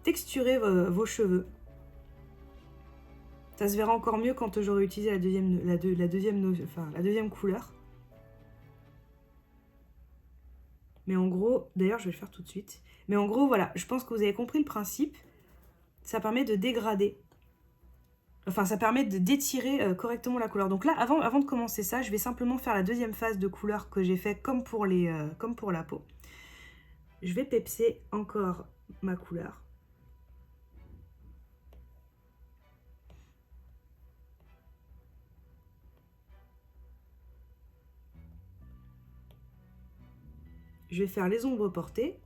texturer vos cheveux. Ça se verra encore mieux quand j'aurai utilisé la deuxième couleur. Mais en gros, d'ailleurs je vais le faire tout de suite. Mais en gros, voilà, je pense que vous avez compris le principe. Ça permet de dégrader. Enfin, ça permet d'étirer correctement la couleur. Donc là, avant de commencer ça, je vais simplement faire la deuxième phase de couleur que j'ai fait comme pour la peau. Je vais pepser encore ma couleur. Je vais faire les ombres portées.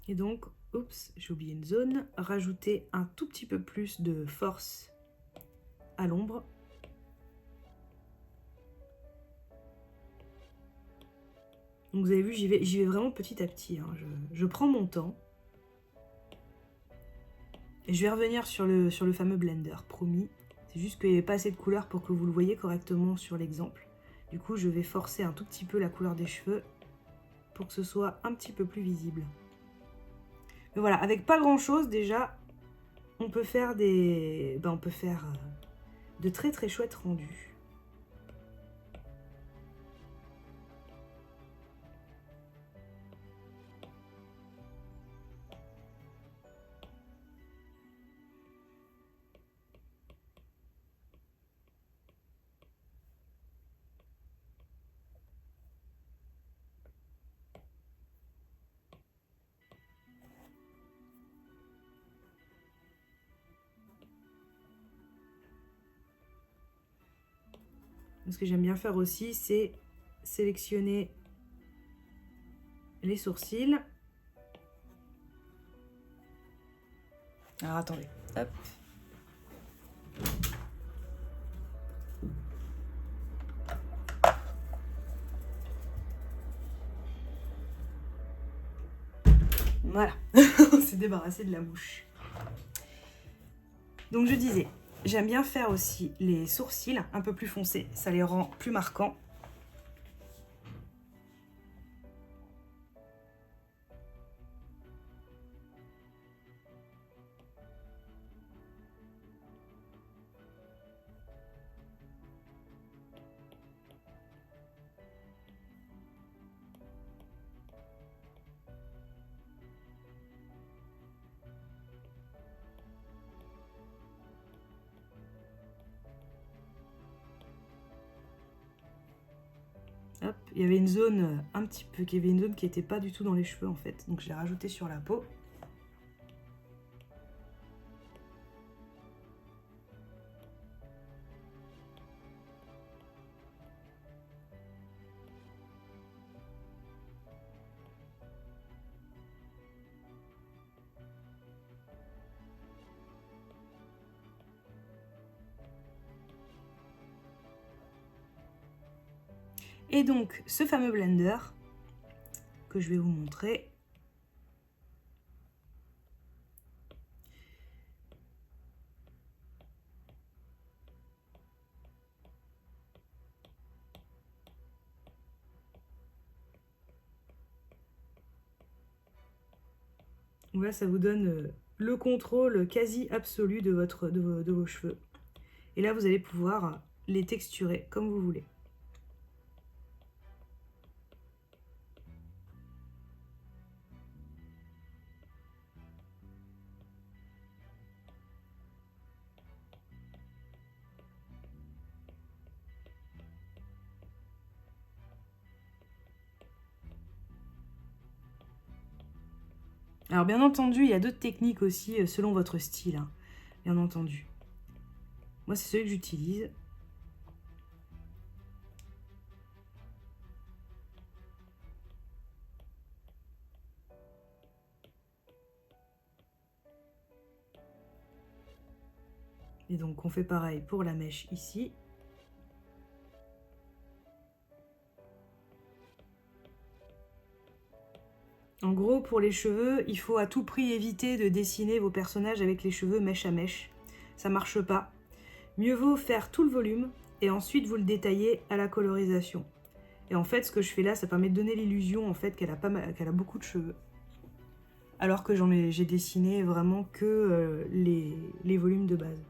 Et donc, oups, j'ai oublié une zone, rajouter un tout petit peu plus de force à l'ombre. Donc vous avez vu, j'y vais vraiment petit à petit, hein. Je prends mon temps. Et je vais revenir sur le fameux blender, promis. C'est juste qu'il n'y avait pas assez de couleur pour que vous le voyez correctement sur l'exemple. Du coup, je vais forcer un tout petit peu la couleur des cheveux pour que ce soit un petit peu plus visible. Mais voilà, avec pas grand chose déjà, on peut faire de très très chouettes rendus. Ce que j'aime bien faire aussi, c'est sélectionner les sourcils. Alors attendez, hop. Voilà, on s'est débarrassé de la mouche. Donc je disais, j'aime bien faire aussi les sourcils un peu plus foncés, ça les rend plus marquants. Hop, il y avait une zone qui n'était pas du tout dans les cheveux en fait, donc je l'ai rajouté sur la peau. Et donc, ce fameux blender que je vais vous montrer. Là, ça vous donne le contrôle quasi absolu de vos cheveux. Et là, vous allez pouvoir les texturer comme vous voulez. Alors bien entendu, il y a d'autres techniques aussi selon votre style, hein, bien entendu. Moi, c'est celui que j'utilise. Et donc, on fait pareil pour la mèche ici. En gros, pour les cheveux, il faut à tout prix éviter de dessiner vos personnages avec les cheveux mèche à mèche. Ça marche pas. Mieux vaut faire tout le volume et ensuite vous le détaillez à la colorisation. Et en fait, ce que je fais là, ça permet de donner l'illusion en fait qu'elle a beaucoup de cheveux. Alors que j'ai dessiné vraiment que les volumes de base.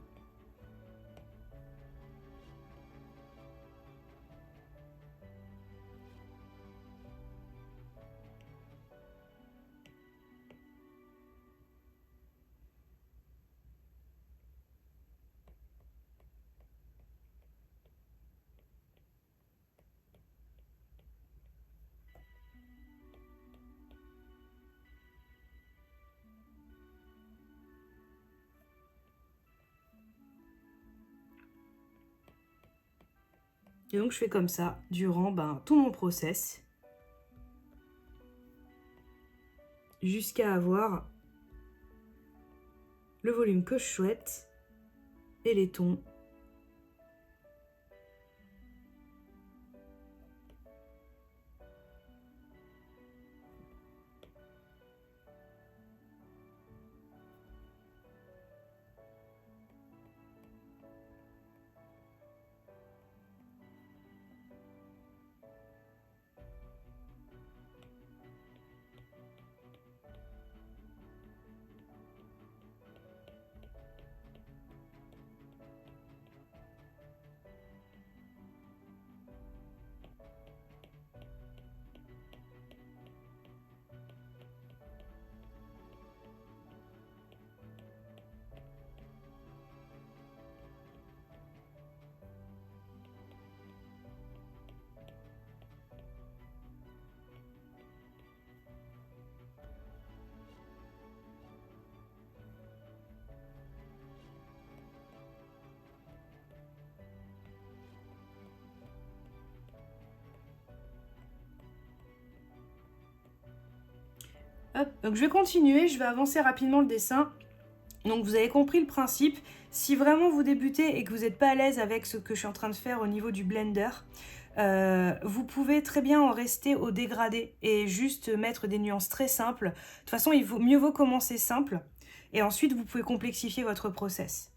Et donc je fais comme ça durant tout mon process. Jusqu'à avoir le volume que je souhaite et les tons. Hop, donc je vais continuer, je vais avancer rapidement le dessin. Donc vous avez compris le principe. Si vraiment vous débutez et que vous n'êtes pas à l'aise avec ce que je suis en train de faire au niveau du blender, vous pouvez très bien en rester au dégradé et juste mettre des nuances très simples. De toute façon, mieux vaut commencer simple et ensuite vous pouvez complexifier votre process.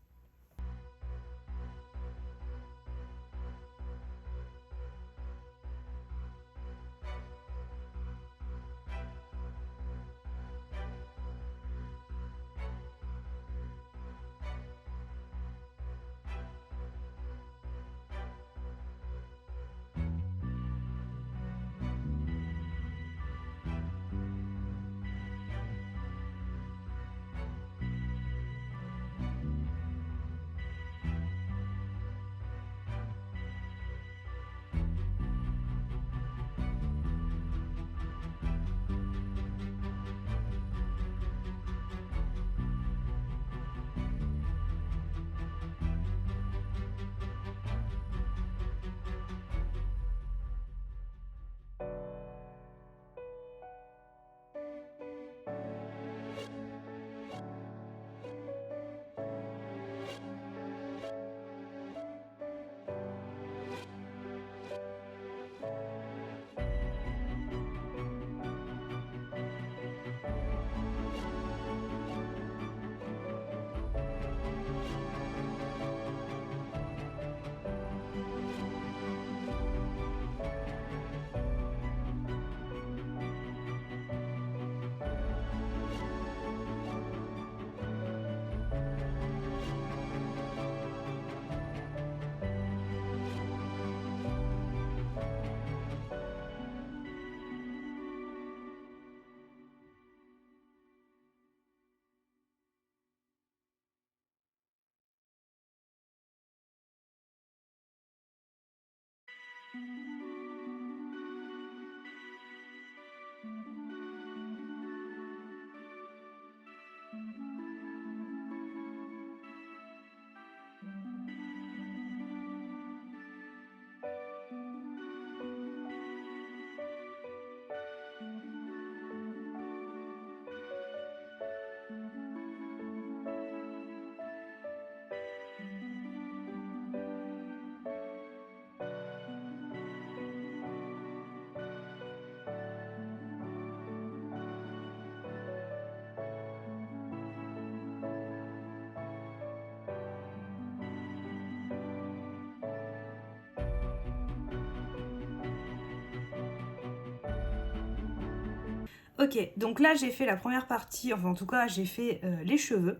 Ok, donc là j'ai fait la première partie, enfin en tout cas j'ai fait les cheveux.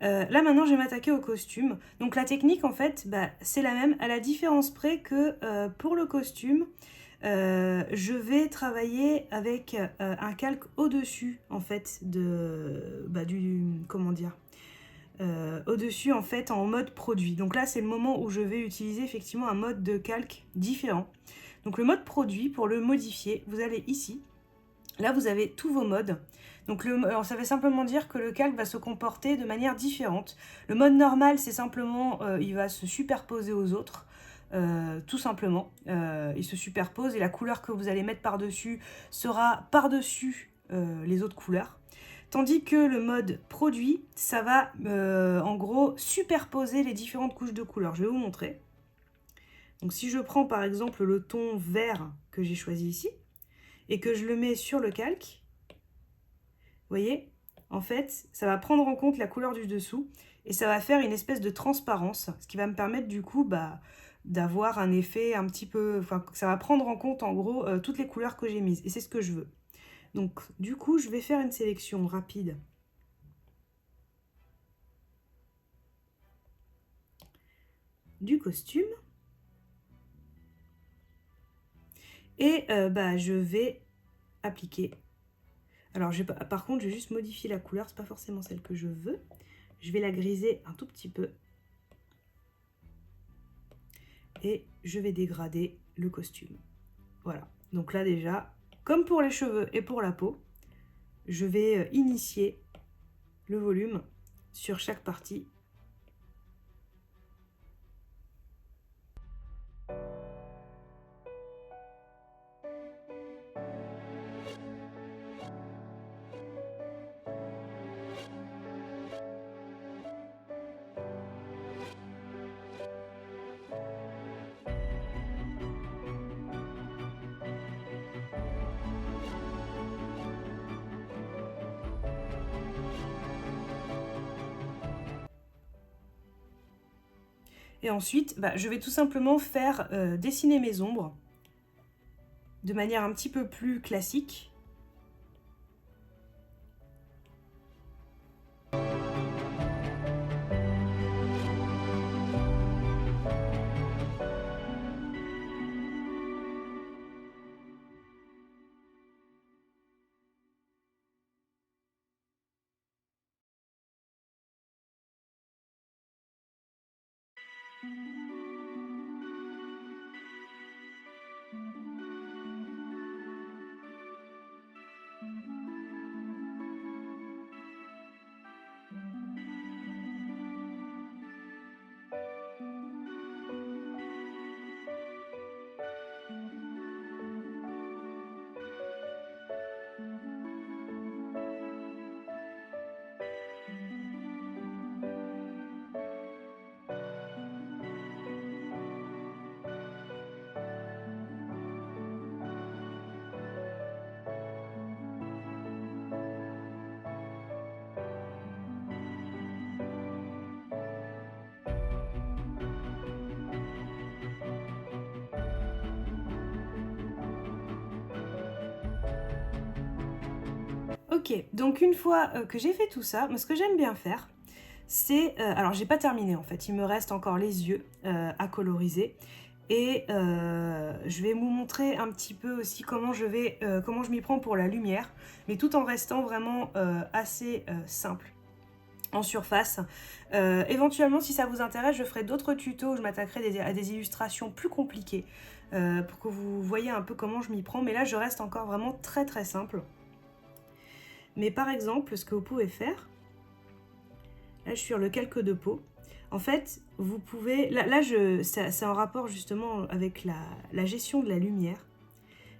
Là maintenant je vais m'attaquer au costume. Donc la technique en fait bah, c'est la même, à la différence près que pour le costume, je vais travailler avec un calque au-dessus en fait comment dire, au-dessus en fait en mode produit. Donc là c'est le moment où je vais utiliser effectivement un mode de calque différent. Donc le mode produit, pour le modifier, vous allez ici. Là, vous avez tous vos modes. Donc, ça veut simplement dire que le calque va se comporter de manière différente. Le mode normal, c'est simplement, il va se superposer aux autres, tout simplement. Il se superpose et la couleur que vous allez mettre par-dessus sera par-dessus les autres couleurs. Tandis que le mode produit, ça va en gros superposer les différentes couches de couleurs. Je vais vous montrer. Donc, si je prends par exemple le ton vert que j'ai choisi ici, et que je le mets sur le calque, vous voyez, en fait, ça va prendre en compte la couleur du dessous et ça va faire une espèce de transparence, ce qui va me permettre du coup d'avoir un effet un petit peu... Enfin, ça va prendre en compte en gros toutes les couleurs que j'ai mises et c'est ce que je veux. Donc du coup, je vais faire une sélection rapide du costume. Et je vais appliquer. Alors, par contre, je vais juste modifier la couleur. C'est pas forcément celle que je veux. Je vais la griser un tout petit peu. Et je vais dégrader le costume. Voilà. Donc là, déjà, comme pour les cheveux et pour la peau, je vais initier le volume sur chaque partie. Et ensuite, je vais tout simplement faire dessiner mes ombres de manière un petit peu plus classique. Ok, donc une fois que j'ai fait tout ça, ce que j'aime bien faire, c'est... alors j'ai pas terminé en fait, il me reste encore les yeux à coloriser. Et je vais vous montrer un petit peu aussi comment je m'y prends pour la lumière, mais tout en restant vraiment assez simple en surface. Éventuellement, si ça vous intéresse, je ferai d'autres tutos où je m'attaquerai à des illustrations plus compliquées. pour que vous voyez un peu comment je m'y prends. Mais là, je reste encore vraiment très très simple. Mais par exemple, ce que vous pouvez faire, là, je suis sur le calque de peau. En fait, vous pouvez... Là c'est en rapport justement avec la gestion de la lumière.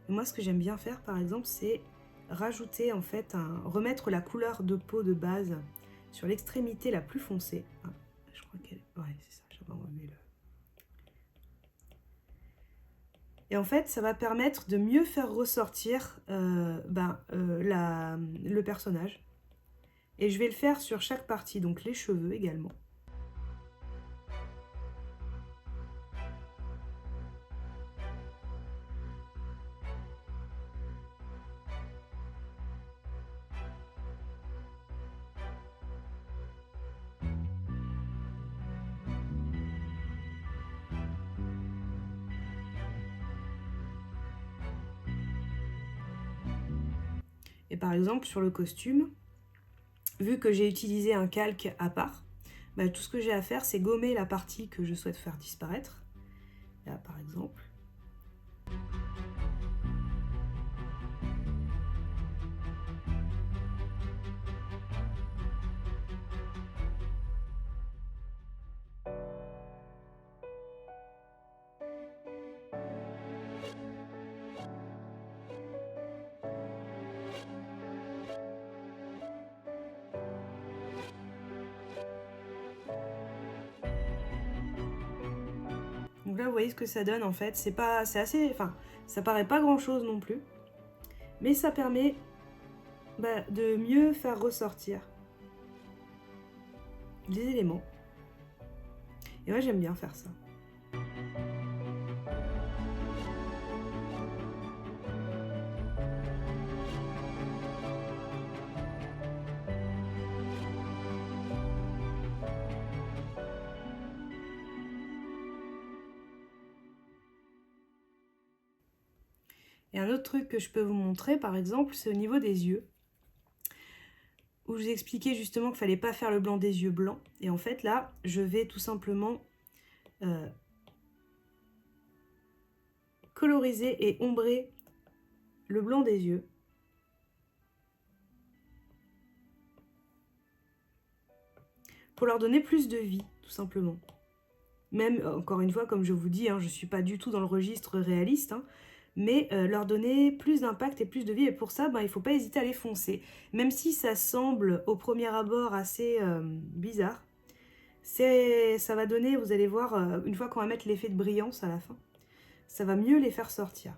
Et moi, ce que j'aime bien faire, par exemple, c'est rajouter, en fait, remettre la couleur de peau de base sur l'extrémité la plus foncée. Ah, je crois qu'elle... Ouais, c'est ça, j'avais enlevé le... Et en fait, ça va permettre de mieux faire ressortir le personnage. Et je vais le faire sur chaque partie, donc les cheveux également. Et par exemple, sur le costume, vu que j'ai utilisé un calque à part, bah, tout ce que j'ai à faire, c'est gommer la partie que je souhaite faire disparaître. Là, par exemple. Donc là, vous voyez ce que ça donne en fait. C'est assez, enfin, ça paraît pas grand chose non plus, mais ça permet de mieux faire ressortir les éléments. Et moi, j'aime bien faire ça. Et un autre truc que je peux vous montrer, par exemple, c'est au niveau des yeux. Où je vous expliquais justement qu'il ne fallait pas faire le blanc des yeux blancs. Et en fait, là, je vais tout simplement coloriser et ombrer le blanc des yeux. Pour leur donner plus de vie, tout simplement. Même, encore une fois, comme je vous dis, hein, je ne suis pas du tout dans le registre réaliste, hein, mais leur donner plus d'impact et plus de vie. Et pour ça, il ne faut pas hésiter à les foncer. Même si ça semble au premier abord assez bizarre, ça va donner, vous allez voir, une fois qu'on va mettre l'effet de brillance à la fin, ça va mieux les faire sortir.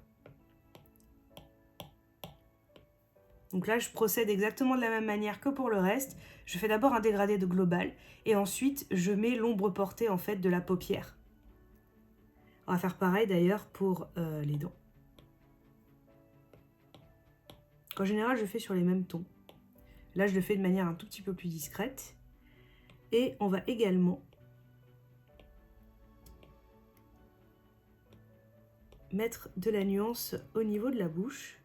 Donc là, je procède exactement de la même manière que pour le reste. Je fais d'abord un dégradé de global et ensuite je mets l'ombre portée en fait de la paupière. On va faire pareil d'ailleurs pour les dents. En général, je fais sur les mêmes tons. Là, je le fais de manière un tout petit peu plus discrète. Et on va également mettre de la nuance au niveau de la bouche.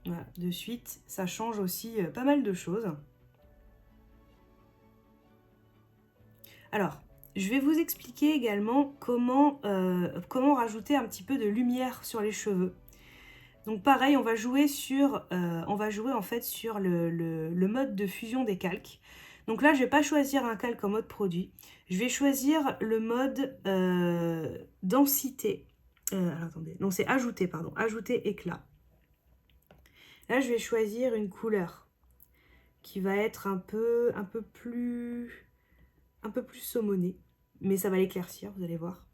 Voilà, de suite, ça change aussi pas mal de choses. Alors, je vais vous expliquer également comment rajouter un petit peu de lumière sur les cheveux. Donc pareil, on va jouer en fait sur le mode de fusion des calques. Donc là, je ne vais pas choisir un calque en mode produit. Je vais choisir le mode densité. Alors attendez, non c'est ajouter, pardon, ajouter éclat. Là, je vais choisir une couleur qui va être un peu plus saumonée, mais ça va l'éclaircir, vous allez voir.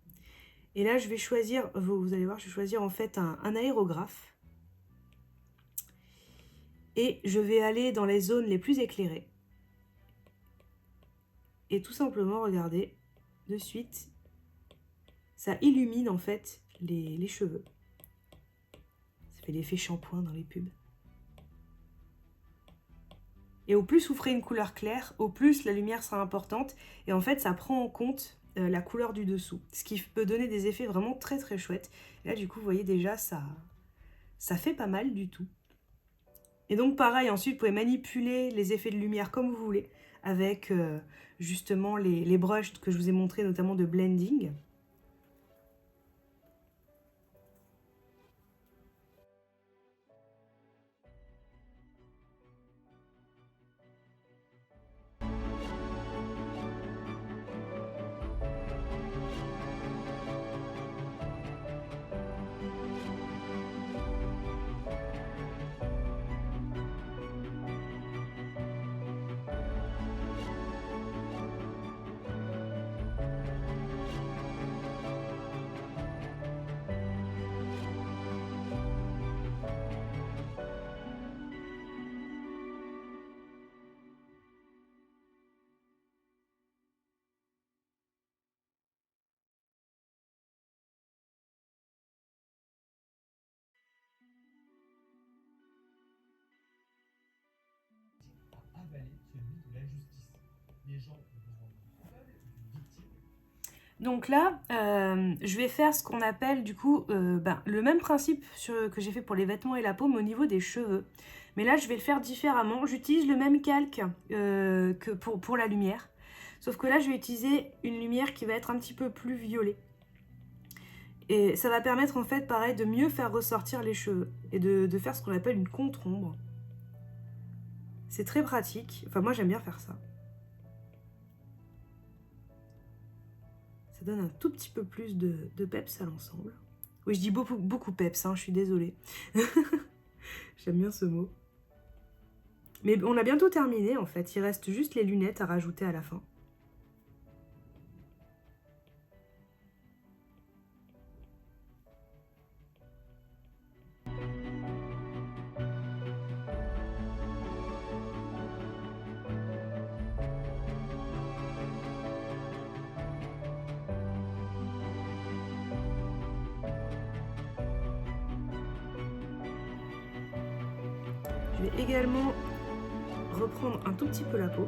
Et là, je vais choisir, vous allez voir, je vais choisir en fait un aérographe. Et je vais aller dans les zones les plus éclairées. Et tout simplement, regardez, de suite, ça illumine en fait les cheveux. Ça fait l'effet shampoing dans les pubs. Et au plus vous ferez une couleur claire, au plus la lumière sera importante. Et en fait, ça prend en compte la couleur du dessous. Ce qui peut donner des effets vraiment très très chouettes. Et là du coup vous voyez déjà ça fait pas mal du tout. Et donc pareil, ensuite vous pouvez manipuler les effets de lumière comme vous voulez avec justement les brushes que je vous ai montré, notamment de blending. Avaler celui de la justice. Les gens ont besoin du coupable, d'une victime. Donc là, je vais faire ce qu'on appelle du coup le même principe que j'ai fait pour les vêtements et la peau, mais au niveau des cheveux. Mais là, je vais le faire différemment. J'utilise le même calque que pour la lumière. Sauf que là, je vais utiliser une lumière qui va être un petit peu plus violet. Et ça va permettre en fait, pareil, de mieux faire ressortir les cheveux. Et de faire ce qu'on appelle une contre-ombre. C'est très pratique. Enfin, moi, j'aime bien faire ça. Ça donne un tout petit peu plus de peps à l'ensemble. Oui, je dis beaucoup peps, hein, je suis désolée. J'aime bien ce mot. Mais on a bientôt terminé, en fait. Il reste juste les lunettes à rajouter à la fin. Je vais également reprendre un tout petit peu la peau.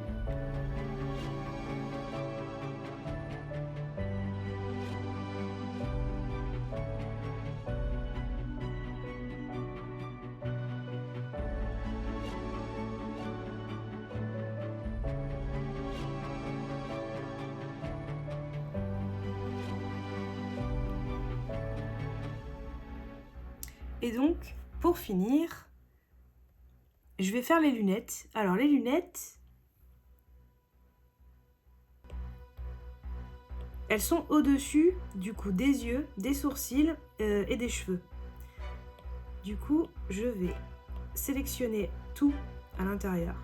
Et donc, pour finir, je vais faire les lunettes. Alors les lunettes, elles sont au-dessus du coup des yeux, des sourcils et des cheveux. Du coup, je vais sélectionner tout à l'intérieur.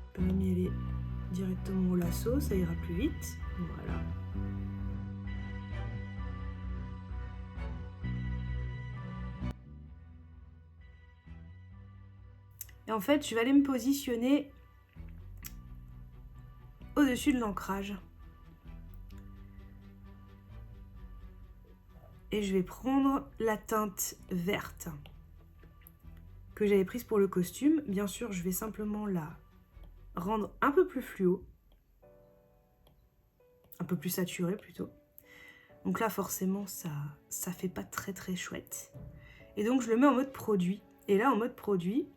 Je peux même y aller directement au lasso, ça ira plus vite. Voilà. Et en fait, je vais aller me positionner au-dessus de l'ancrage. Et je vais prendre la teinte verte que j'avais prise pour le costume. Bien sûr, je vais simplement la rendre un peu plus fluo. Un peu plus saturée plutôt. Donc là, forcément, ça fait pas très très chouette. Et donc, je le mets en mode produit. Et là, en mode produit,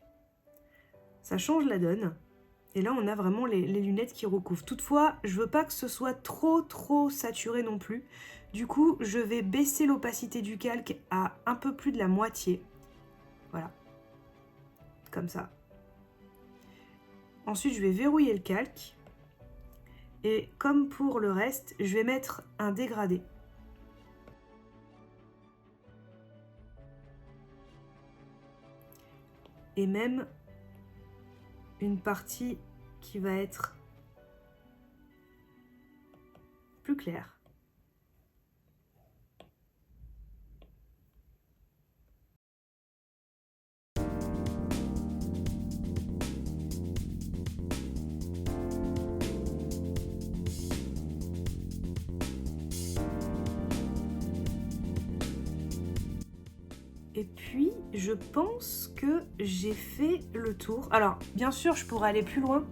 ça change la donne. Et là, on a vraiment les lunettes qui recouvrent. Toutefois, je veux pas que ce soit trop saturé non plus. Du coup, je vais baisser l'opacité du calque à un peu plus de la moitié. Voilà. Comme ça. Ensuite, je vais verrouiller le calque. Et comme pour le reste, je vais mettre un dégradé. Et même une partie qui va être plus claire. Et puis, je pense que j'ai fait le tour. Alors, bien sûr, je pourrais aller plus loin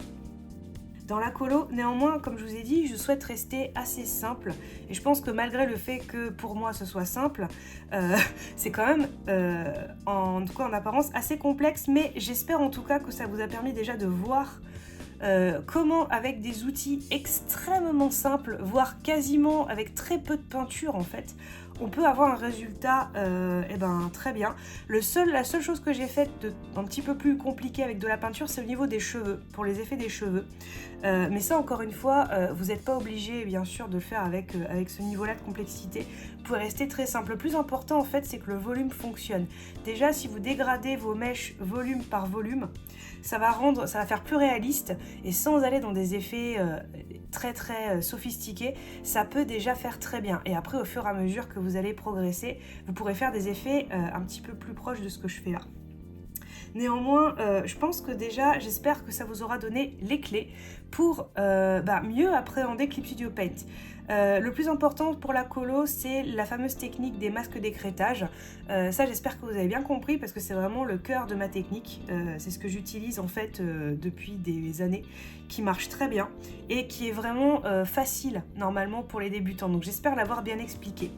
dans la colo. Néanmoins, comme je vous ai dit, je souhaite rester assez simple. Et je pense que malgré le fait que pour moi ce soit simple, c'est quand même, en tout cas en apparence, assez complexe. Mais j'espère en tout cas que ça vous a permis déjà de voir comment avec des outils extrêmement simples, voire quasiment avec très peu de peinture en fait, on peut avoir un résultat très bien. La seule chose que j'ai faite un petit peu plus compliquée avec de la peinture, c'est au niveau des cheveux, pour les effets des cheveux. Mais ça, encore une fois, vous n'êtes pas obligé, bien sûr, de le faire avec ce niveau-là de complexité. Vous pouvez rester très simple. Le plus important, en fait, c'est que le volume fonctionne. Déjà, si vous dégradez vos mèches volume par volume, ça va faire plus réaliste, et sans aller dans des effets très très sophistiqués, ça peut déjà faire très bien. Et après, au fur et à mesure que vous allez progresser, vous pourrez faire des effets un petit peu plus proches de ce que je fais là. Néanmoins, je pense que déjà, j'espère que ça vous aura donné les clés pour mieux appréhender Clip Studio Paint. Le plus important pour la colo, c'est la fameuse technique des masques d'écrêtage. Ça, j'espère que vous avez bien compris parce que c'est vraiment le cœur de ma technique. C'est ce que j'utilise en fait depuis des années, qui marche très bien et qui est vraiment facile normalement pour les débutants. Donc j'espère l'avoir bien expliqué.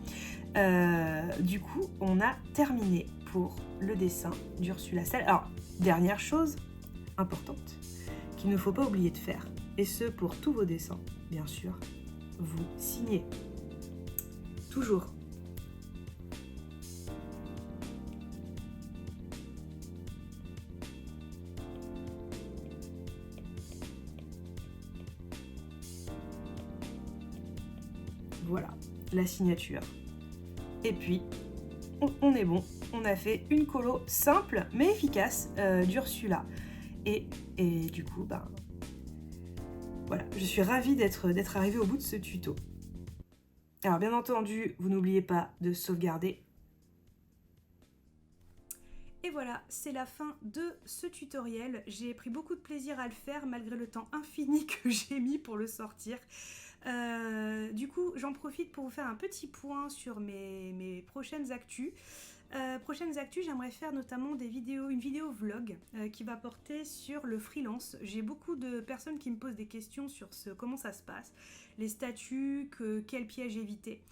Du coup, on a terminé pour le dessin d'Ursula Sell. Alors, dernière chose importante qu'il ne faut pas oublier de faire, et ce pour tous vos dessins, bien sûr, vous signez. Toujours. Voilà, la signature. Et puis, on est bon. On a fait une colo simple mais efficace d'Ursula. Et du coup, voilà, je suis ravie d'être arrivée au bout de ce tuto. Alors bien entendu, vous n'oubliez pas de sauvegarder. Et voilà, c'est la fin de ce tutoriel. J'ai pris beaucoup de plaisir à le faire malgré le temps infini que j'ai mis pour le sortir. Du coup, j'en profite pour vous faire un petit point sur mes prochaines actus. J'aimerais faire notamment une vidéo vlog qui va porter sur le freelance. J'ai beaucoup de personnes qui me posent des questions sur comment ça se passe, les statuts, quel piège éviter.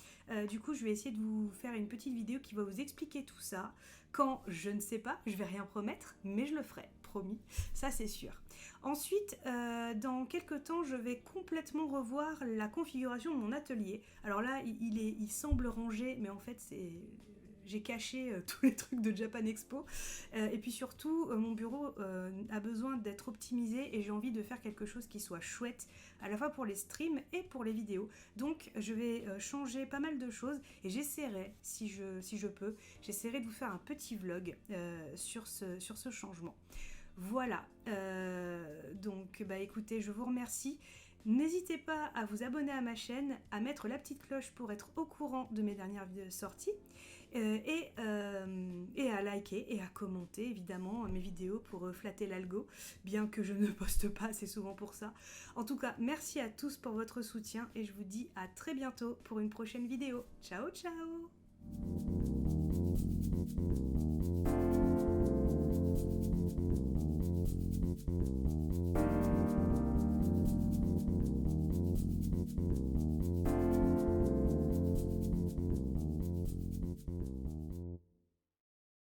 Du coup, je vais essayer de vous faire une petite vidéo qui va vous expliquer tout ça. Quand, je ne sais pas, je vais rien promettre, mais je le ferai, promis, ça c'est sûr. Ensuite, dans quelques temps, je vais complètement revoir la configuration de mon atelier. Alors là, il semble rangé, mais en fait, j'ai caché tous les trucs de Japan Expo. Et puis surtout, mon bureau a besoin d'être optimisé et j'ai envie de faire quelque chose qui soit chouette, à la fois pour les streams et pour les vidéos. Donc, je vais changer pas mal de choses et j'essaierai, si je peux, j'essaierai de vous faire un petit vlog sur ce changement. Voilà, donc écoutez, je vous remercie. N'hésitez pas à vous abonner à ma chaîne, à mettre la petite cloche pour être au courant de mes dernières sorties et à liker et à commenter évidemment mes vidéos pour flatter l'algo, bien que je ne poste pas assez souvent pour ça. En tout cas, merci à tous pour votre soutien et je vous dis à très bientôt pour une prochaine vidéo. Ciao ciao!